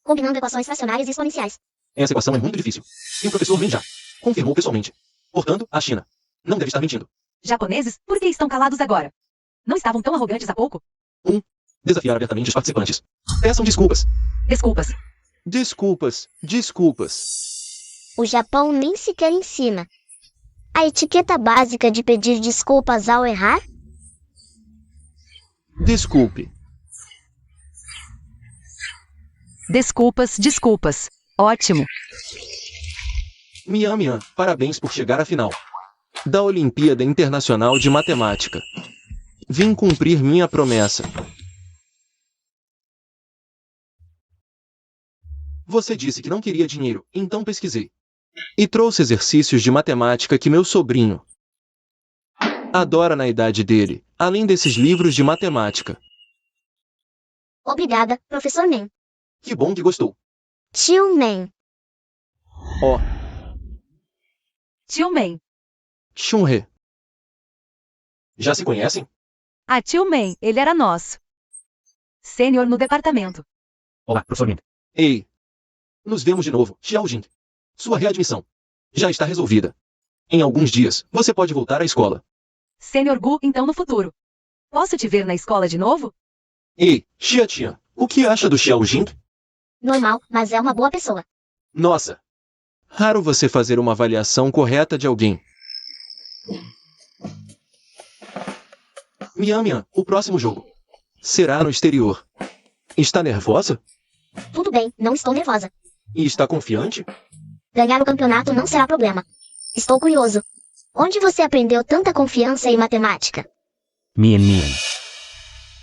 combinando equações fracionárias e exponenciais. Essa equação é muito difícil. E o professor Men já confirmou pessoalmente. Portanto, a China não deve estar mentindo. Japoneses, por que estão calados agora? Não estavam tão arrogantes há pouco? Desafiar abertamente os participantes. Peçam desculpas. Desculpas. Desculpas. O Japão nem sequer ensina a etiqueta básica de pedir desculpas ao errar? Desculpe. Desculpas. Ótimo. Mian Mian, parabéns por chegar à final da Olimpíada Internacional de Matemática. Vim cumprir minha promessa. Você disse que não queria dinheiro, então pesquisei. E trouxe exercícios de matemática que meu sobrinho adora na idade dele, além desses livros de matemática. Obrigada, professor Nem. Que bom que gostou. Tio Nem. Ó, Tio Man. Chunhe. Já se conhecem? Ah, tio Man, ele era nosso sênior no departamento. Olá, professor Min. Ei. Nos vemos de novo, Xiaojing. Sua readmissão já está resolvida. Em alguns dias, você pode voltar à escola. Sênior Gu, então no futuro. Posso te ver na escola de novo? Ei, Xiatian, o que acha do Xiaojing? Normal, mas é uma boa pessoa. Nossa! Raro você fazer uma avaliação correta de alguém. Mian Mian, o próximo jogo será no exterior. Está nervosa? Tudo bem, não estou nervosa. E está confiante? Ganhar o campeonato não será problema. Estou curioso. Onde você aprendeu tanta confiança em matemática? Mian.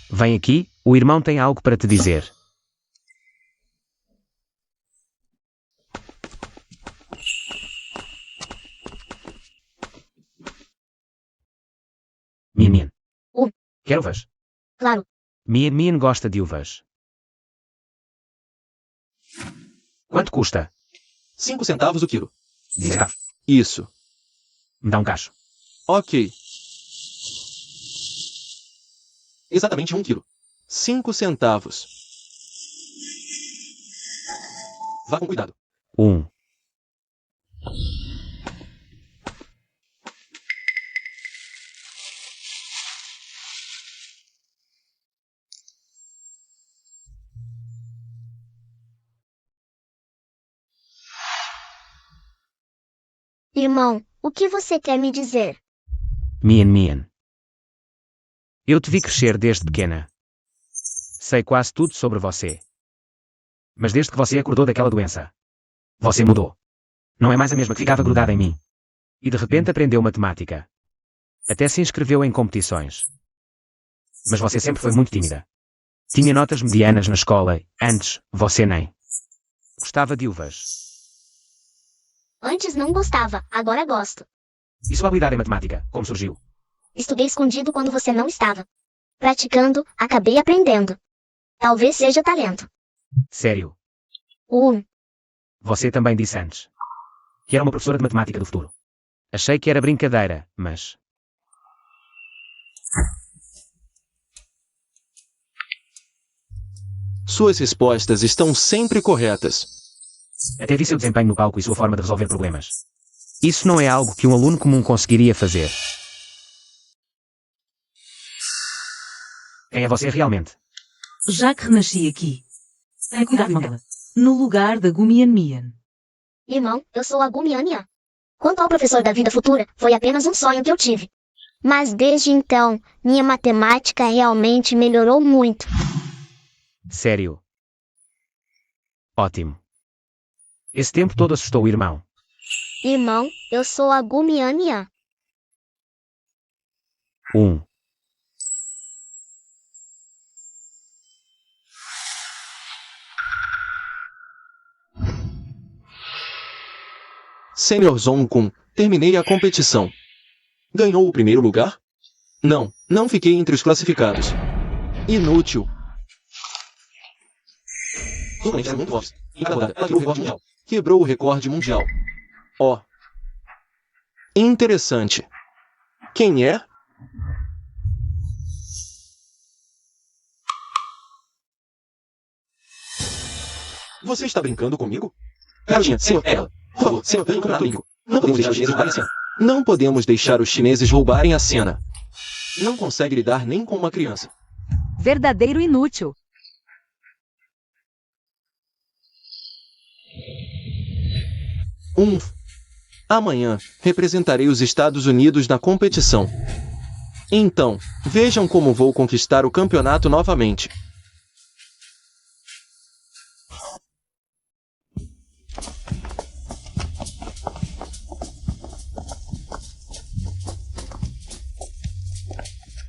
Vem aqui, o irmão tem algo para te dizer. Mian. Quer uvas? Claro. Mian gosta de uvas. Quanto custa? 5 centavos o quilo. Centavos. Isso. Me dá um cacho. Ok. Exatamente 1 quilo. 5 centavos. Vá com cuidado. 1. Irmão, o que você quer me dizer? Mian. Eu te vi crescer desde pequena. Sei quase tudo sobre você. Mas desde que você acordou daquela doença, você mudou. Não é mais a mesma que ficava grudada em mim. E de repente aprendeu matemática. Até se inscreveu em competições. Mas você sempre foi muito tímida. Tinha notas medianas na escola, antes, você nem. Gostava de uvas. Antes não gostava, agora gosto. E sua habilidade em matemática, como surgiu? Estudei escondido quando você não estava. Praticando, acabei aprendendo. Talvez seja talento. Sério. Você também disse antes que era uma professora de matemática do futuro. Achei que era brincadeira, mas... Suas respostas estão sempre corretas. Até vi seu desempenho no palco e sua forma de resolver problemas. Isso não é algo que um aluno comum conseguiria fazer. Quem é você realmente? Já que renasci aqui, tenho cuidado dela. No lugar da Gumian. Irmão, eu sou a Gumiania. Quanto ao professor da vida futura, foi apenas um sonho que eu tive. Mas desde então, minha matemática realmente melhorou muito. Sério. Ótimo. Esse tempo todo assustou o irmão. Irmão, eu sou a Gumiania. 1. Sênior Zonkun, terminei a competição. Ganhou o primeiro lugar? Não fiquei entre os classificados. Inútil. Quebrou o recorde mundial. Ó. Interessante. Quem é? Você está brincando comigo? Garotinha, senhor, ela. Por favor, senhor, ganhe o campeonato olímpico. Não podemos deixar os chineses roubarem a cena. Não consegue lidar nem com uma criança. Verdadeiro inútil. Amanhã, representarei os Estados Unidos na competição. Então, vejam como vou conquistar o campeonato novamente.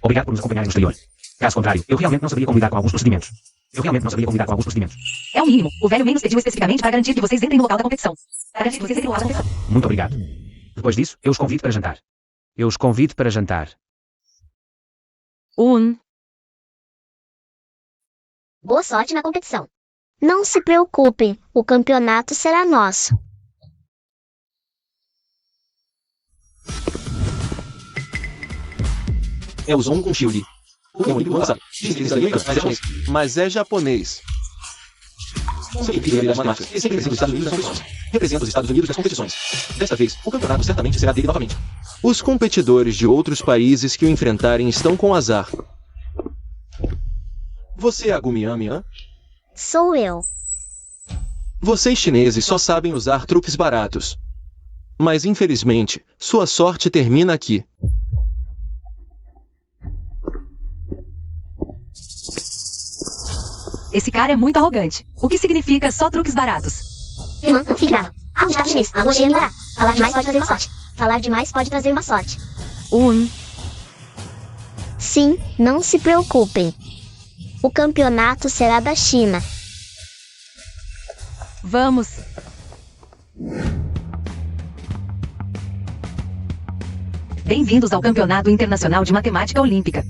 Obrigado por nos acompanharem no exterior. Caso contrário, eu realmente não saberia como lidar com alguns procedimentos. É o mínimo. O velho menos pediu especificamente para garantir que vocês entrem no local da competição. Muito obrigado. Depois disso, eu os convido para jantar. Boa sorte na competição. Não se preocupem, o campeonato será nosso. É o Zonkun Shiuli. Mas é japonês. Representa os Estados Unidos nas competições. Desta vez, o campeonato certamente será dele novamente. Os competidores de outros países que o enfrentarem estão com azar. Você é a Gumiami? Sou eu. Vocês chineses só sabem usar truques baratos. Mas infelizmente, sua sorte termina aqui. Esse cara é muito arrogante. O que significa só truques baratos? Irmã, não fique brava. O Estado chinês, a lojinha melhorar. Falar demais pode trazer uma sorte. Falar demais pode trazer uma sorte. Sim, não se preocupem. O campeonato será da China. Vamos. Bem-vindos ao Campeonato Internacional de Matemática Olímpica.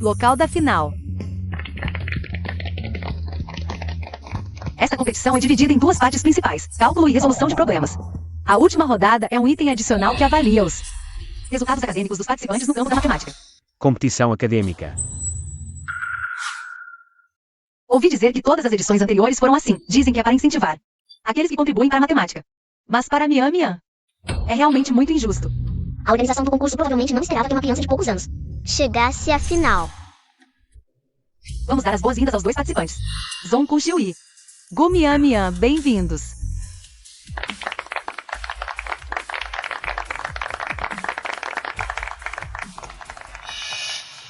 Local da final. Esta competição é dividida em duas partes principais, cálculo e resolução de problemas. A última rodada é um item adicional que avalia os resultados acadêmicos dos participantes no campo da matemática. Competição acadêmica. Ouvi dizer que todas as edições anteriores foram assim, dizem que é para incentivar aqueles que contribuem para a matemática. Mas para Mian, é realmente muito injusto. A organização do concurso provavelmente não esperava que uma criança de poucos anos chegasse à final. Vamos dar as boas-vindas aos dois participantes. Zonkun Shiui. Gumian, bem-vindos.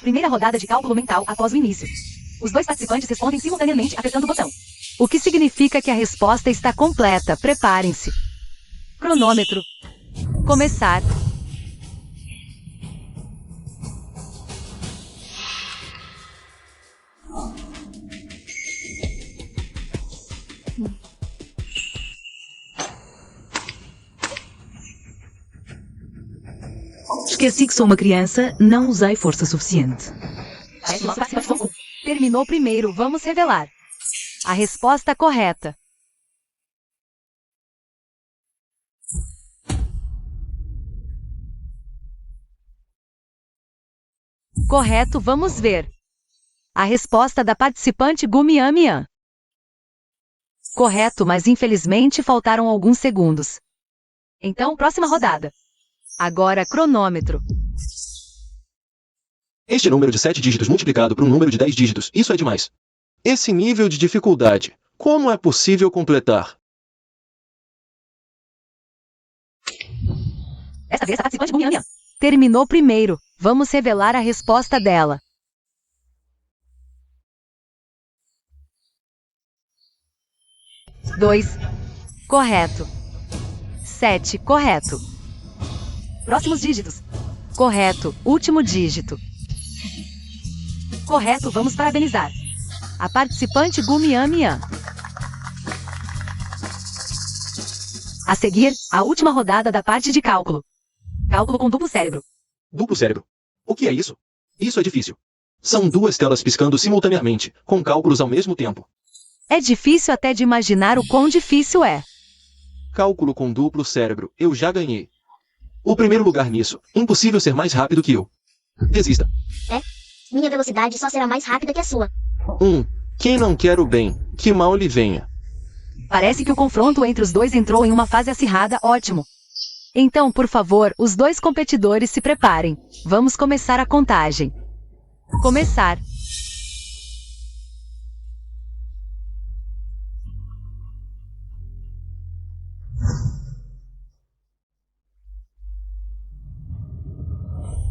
Primeira rodada de cálculo mental após o início. Os dois participantes respondem simultaneamente apertando o botão. O que significa que a resposta está completa. Preparem-se. Cronômetro. Começar. Esqueci que sou uma criança, não usei força suficiente. Terminou primeiro, vamos revelar. A resposta correta. Correto, vamos ver. A resposta da participante Gumiamian. Correto, mas infelizmente faltaram alguns segundos. Então, próxima rodada. Agora, cronômetro. Este número de 7 dígitos multiplicado por um número de 10 dígitos, isso é demais. Esse nível de dificuldade, como é possível completar? Esta vez a participante Gumiamian. Terminou primeiro. Vamos revelar a resposta dela. Dois. Correto. 7. Correto. Próximos dígitos. Correto. Último dígito. Correto, vamos parabenizar a participante Gumiamian. A seguir, a última rodada da parte de cálculo. Cálculo com duplo cérebro. Duplo cérebro. O que é isso? Isso é difícil. São duas telas piscando simultaneamente, com cálculos ao mesmo tempo. É difícil até de imaginar o quão difícil é. Cálculo com duplo cérebro, eu já ganhei. O primeiro lugar nisso, impossível ser mais rápido que eu. Desista. Minha velocidade só será mais rápida que a sua. Quem não quer o bem, que mal lhe venha. Parece que o confronto entre os dois entrou em uma fase acirrada. Ótimo. Então, por favor, os dois competidores se preparem. Vamos começar a contagem. Começar.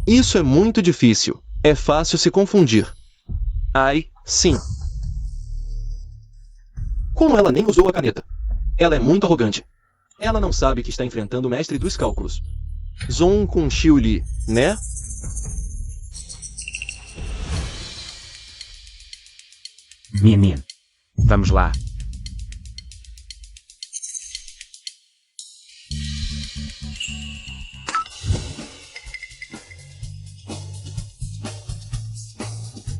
Isso é muito difícil. É fácil se confundir. Ai, sim. Como ela nem usou a caneta? Ela é muito arrogante. Ela não sabe que está enfrentando o mestre dos cálculos. Zong com Xiu Li, né? Mian. Vamos lá.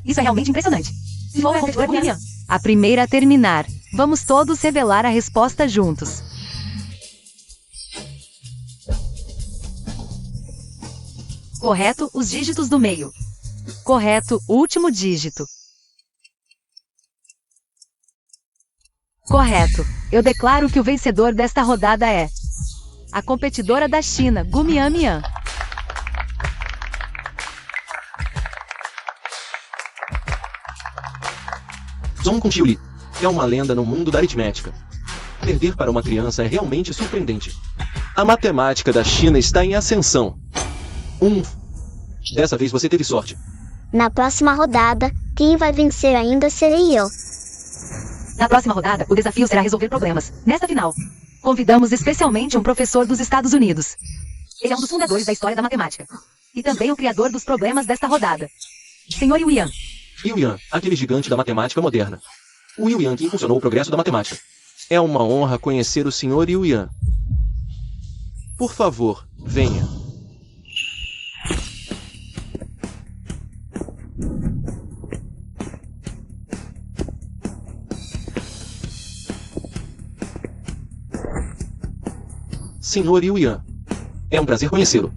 Isso é realmente impressionante. Vou competidor Gumiamian. A primeira a terminar. Vamos todos revelar a resposta juntos. Correto, os dígitos do meio. Correto, último dígito. Correto. Eu declaro que o vencedor desta rodada é a competidora da China, Gumiamian. Zong com Xiu Li. É uma lenda no mundo da aritmética. Perder para uma criança é realmente surpreendente. A matemática da China está em ascensão. Dessa vez você teve sorte. Na próxima rodada, quem vai vencer ainda serei eu. Na próxima rodada, o desafio será resolver problemas. Nesta final, convidamos especialmente um professor dos Estados Unidos. Ele é um dos fundadores da história da matemática. E também o criador dos problemas desta rodada. Sr. Yuyan. Yuyan, aquele gigante da matemática moderna. O Yuyan que impulsionou o progresso da matemática. É uma honra conhecer o Sr. Yuyan. Por favor, venha. Sr. Yuyan. É um prazer conhecê-lo.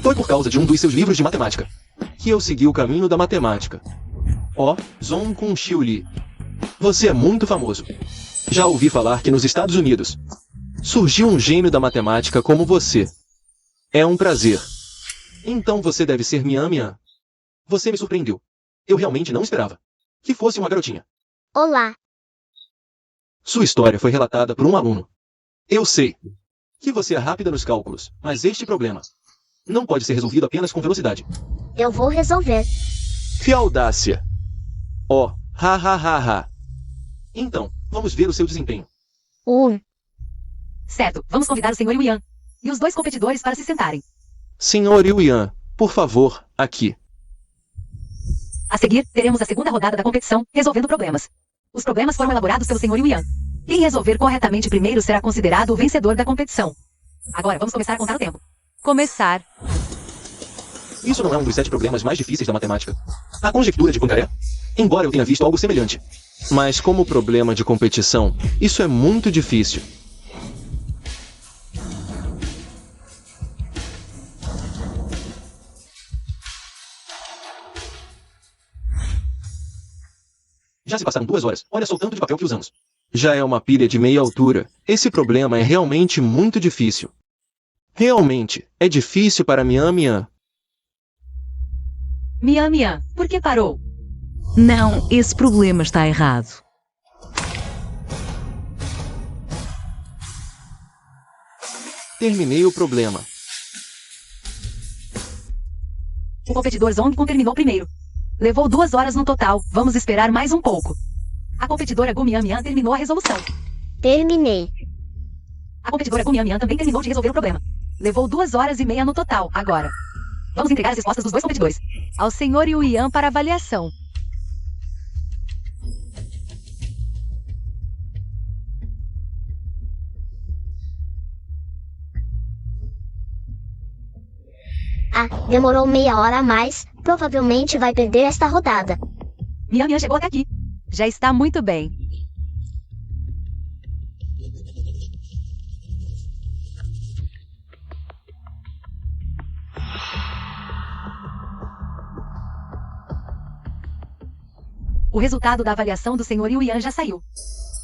Foi por causa de um dos seus livros de matemática que eu segui o caminho da matemática. Zong com Xiu Li. Você é muito famoso. Já ouvi falar que nos Estados Unidos surgiu um gênio da matemática como você. É um prazer. Então você deve ser Miamian. Você me surpreendeu. Eu realmente não esperava que fosse uma garotinha. Olá. Sua história foi relatada por um aluno. Eu sei que você é rápida nos cálculos, mas este problema não pode ser resolvido apenas com velocidade. Eu vou resolver. Que audácia! Oh, ha ha ha ha. Então, vamos ver o seu desempenho. Certo, vamos convidar o Sr. Yuyan e os dois competidores para se sentarem. Senhor Yuyan, por favor, aqui. A seguir, teremos a segunda rodada da competição, resolvendo problemas. Os problemas foram elaborados pelo Sr. Yuyan. Quem resolver corretamente primeiro será considerado o vencedor da competição. Agora, vamos começar a contar o tempo. Começar. Isso não é um dos 7 problemas mais difíceis da matemática. A conjectura de Poincaré? Embora eu tenha visto algo semelhante. Mas como problema de competição, isso é muito difícil. Já se passaram 2 horas. Olha só o tanto de papel que usamos. Já é uma pilha de meia altura. Esse problema é realmente muito difícil. Realmente, é difícil para Mian. Mian, por que parou? Não, esse problema está errado. Terminei o problema. O competidor Zongkun terminou primeiro. Levou 2 horas no total, vamos esperar mais um pouco. A competidora Gu Mian terminou a resolução. Terminei. A competidora Gu Mian também terminou de resolver o problema. Levou 2 horas e meia no total, agora. Vamos entregar as respostas dos dois competidores ao Sr. Yuyan para avaliação. Ah, demorou meia hora a mais, provavelmente vai perder esta rodada. Mian chegou até aqui. Já está muito bem. O resultado da avaliação do Sr. Yuyan já saiu.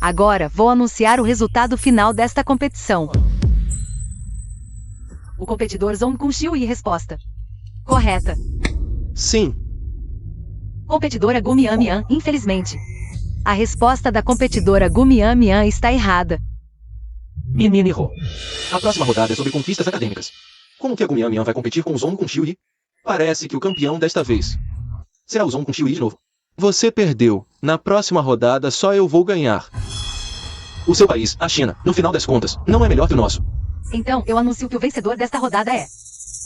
Agora, vou anunciar o resultado final desta competição. O competidor Zongkun Xiui resposta. Correta. Sim. Competidora Gu Mian, infelizmente. A resposta da competidora Gu Mian está errada. Mian errou. A próxima rodada é sobre conquistas acadêmicas. Como que a Gu Mian vai competir com o Zongkun Xiui? Parece que o campeão desta vez será o Zongkun Xiui de novo. Você perdeu. Na próxima rodada só eu vou ganhar. O seu país, a China, no final das contas, não é melhor que o nosso. Então, eu anuncio que o vencedor desta rodada é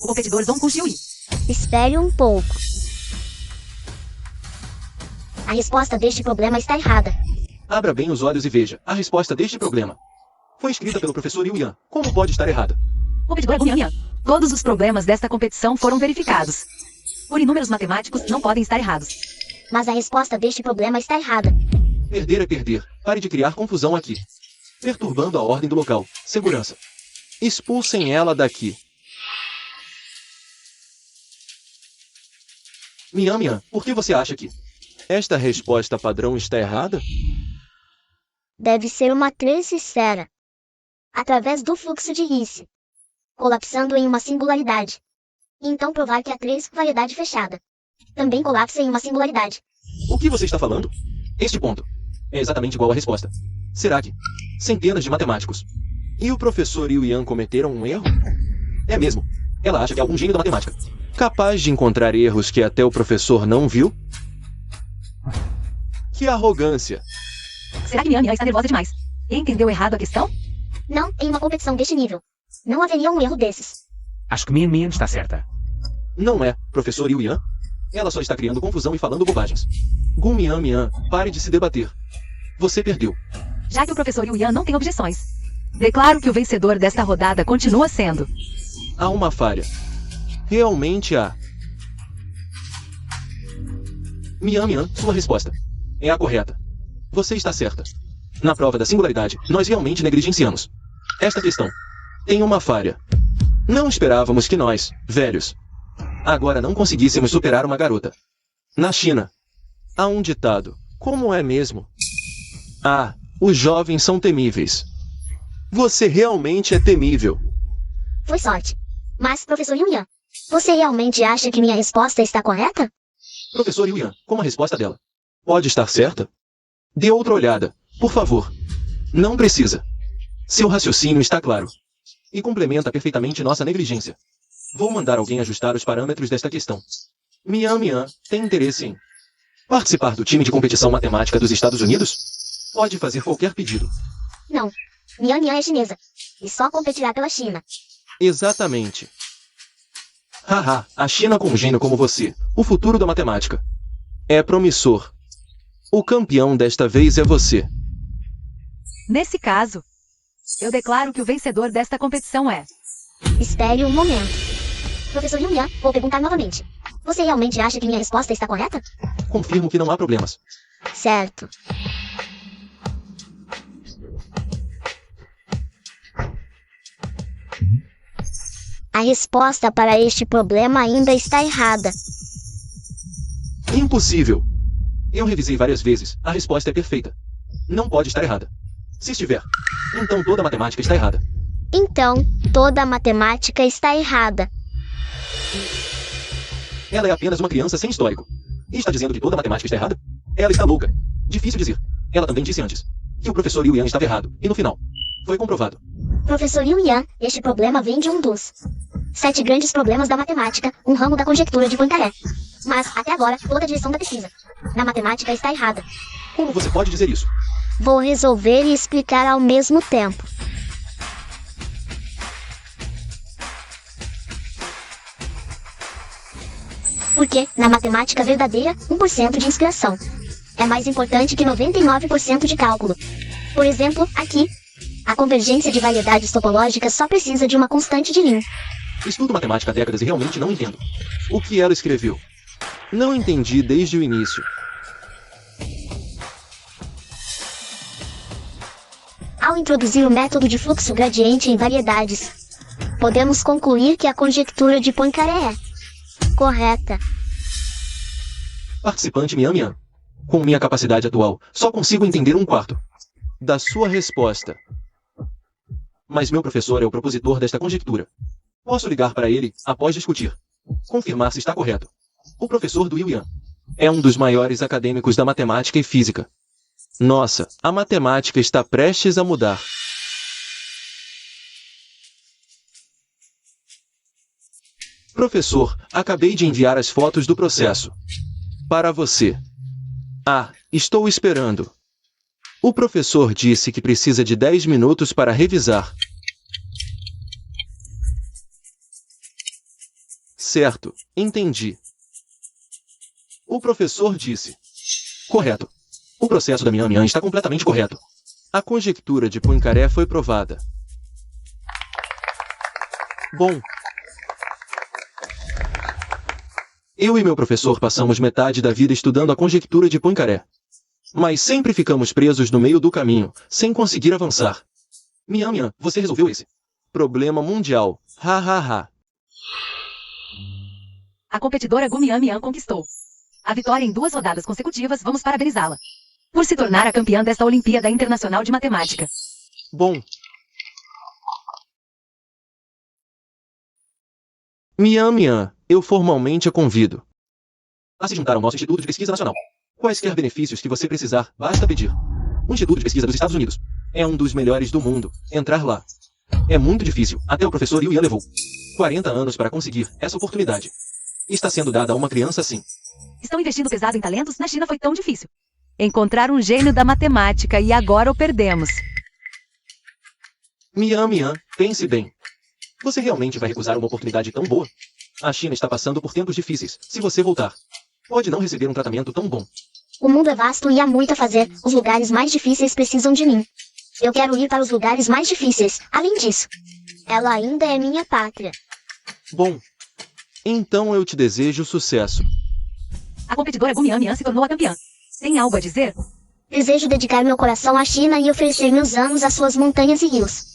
o competidor Zongkun Xiui. Espere um pouco. A resposta deste problema está errada. Abra bem os olhos e veja. A resposta deste problema foi escrita pelo professor Yuyan. Como pode estar errada? Competidora Gu Mian. Todos os problemas desta competição foram verificados. Por inúmeros matemáticos, não podem estar errados. Mas a resposta deste problema está errada. Perder é perder. Pare de criar confusão aqui. Perturbando a ordem do local. Segurança. Expulsem ela daqui. Mian, por que você acha que esta resposta padrão está errada? Deve ser uma matriz esfera. Através do fluxo de Ricci. Colapsando em uma singularidade. Então provar que a 3 variedade fechada também colapsa em uma singularidade. O que você está falando? Este ponto é exatamente igual à resposta. Será que centenas de matemáticos e o professor Yuyan cometeram um erro? É mesmo. Ela acha que é algum gênio da matemática, capaz de encontrar erros que até o professor não viu? Que arrogância! Será que Mian está nervosa demais? Entendeu errado a questão? Não, em uma competição deste nível, não haveria um erro desses. Acho que Mian está certa. Não é, professor Yuyan. Ela só está criando confusão e falando bobagens. Gu Mian, pare de se debater. Você perdeu. Já que o professor Yuyan não tem objeções, declaro que o vencedor desta rodada continua sendo Há uma falha. Realmente há. Mian, sua resposta é a correta. Você está certa. Na prova da singularidade, nós realmente negligenciamos esta questão. Tem uma falha. Não esperávamos que nós, velhos, agora não conseguíssemos superar uma garota. Na China, há um ditado. Como é mesmo? Ah, os jovens são temíveis. Você realmente é temível. Foi sorte. Mas, professor Yuyan, você realmente acha que minha resposta está correta? Professor Yuyan, como a resposta dela pode estar certa? Dê outra olhada, por favor. Não precisa. Seu raciocínio está claro. E complementa perfeitamente nossa negligência. Vou mandar alguém ajustar os parâmetros desta questão. Mian Mian tem interesse em participar do time de competição matemática dos Estados Unidos? Pode fazer qualquer pedido. Não. Mian Mian é chinesa. E só competirá pela China. Exatamente. Haha, a China com um gênio como você, o futuro da matemática. É promissor. O campeão desta vez é você. Nesse caso, eu declaro que o vencedor desta competição é... Espere um momento. Professor Yulian, vou perguntar novamente. Você realmente acha que minha resposta está correta? Confirmo que não há problemas. Certo. A resposta para este problema ainda está errada. Impossível. Eu revisei várias vezes. A resposta é perfeita. Não pode estar errada. Se estiver, então toda a matemática está errada. Então, toda a matemática está errada. Ela é apenas uma criança sem histórico. E está dizendo que toda a matemática está errada? Ela está louca. Difícil dizer. Ela também disse antes que o professor Yulian estava errado. E no final, foi comprovado. Professor Yulian, este problema vem de um dos 7 grandes problemas da matemática, um ramo da conjectura de Poincaré. Mas, até agora, toda a direção da pesquisa na matemática está errada. Como você pode dizer isso? Vou resolver e explicar ao mesmo tempo. Porque, na matemática verdadeira, 1% de inspiração é mais importante que 99% de cálculo. Por exemplo, aqui, a convergência de variedades topológicas só precisa de uma constante de Lin. Estudo matemática há décadas e realmente não entendo o que ela escreveu. Não entendi desde o início. Ao introduzir o método de fluxo gradiente em variedades, podemos concluir que a conjectura de Poincaré é correta. Participante Mian Mian. Com minha capacidade atual, só consigo entender 1/4 da sua resposta. Mas meu professor é o propositor desta conjectura. Posso ligar para ele, após discutir. Confirmar se está correto. O professor do Yulian é um dos maiores acadêmicos da matemática e física. Nossa, a matemática está prestes a mudar. Professor, acabei de enviar as fotos do processo para você. Ah, estou esperando. O professor disse que precisa de 10 minutos para revisar. Certo, entendi. O professor disse. Correto. O processo da Mian Mian está completamente correto. A conjectura de Poincaré foi provada. Bom. Eu e meu professor passamos metade da vida estudando a conjectura de Poincaré. Mas sempre ficamos presos no meio do caminho, sem conseguir avançar. Mian Mian, você resolveu esse problema mundial. Ha ha ha. A competidora Gu Mian Mian conquistou a vitória em 2 rodadas consecutivas. Vamos parabenizá-la por se tornar a campeã desta Olimpíada Internacional de Matemática. Bom. Mian Mian, eu formalmente a convido a se juntar ao nosso Instituto de Pesquisa Nacional. Quaisquer benefícios que você precisar, basta pedir. O Instituto de Pesquisa dos Estados Unidos é um dos melhores do mundo. Entrar lá é muito difícil. Até o professor Yulian levou 40 anos para conseguir essa oportunidade. Está sendo dada a uma criança assim. Estão investindo pesado em talentos? Na China foi tão difícil encontrar um gênio da matemática e agora o perdemos. Mian Mian, pense bem. Você realmente vai recusar uma oportunidade tão boa? A China está passando por tempos difíceis. Se você voltar, pode não receber um tratamento tão bom. O mundo é vasto e há muito a fazer. Os lugares mais difíceis precisam de mim. Eu quero ir para os lugares mais difíceis. Além disso, ela ainda é minha pátria. Bom, então eu te desejo sucesso. A competidora Gu Mian Mian se tornou a campeã. Tem algo a dizer? Desejo dedicar meu coração à China e oferecer meus anos às suas montanhas e rios.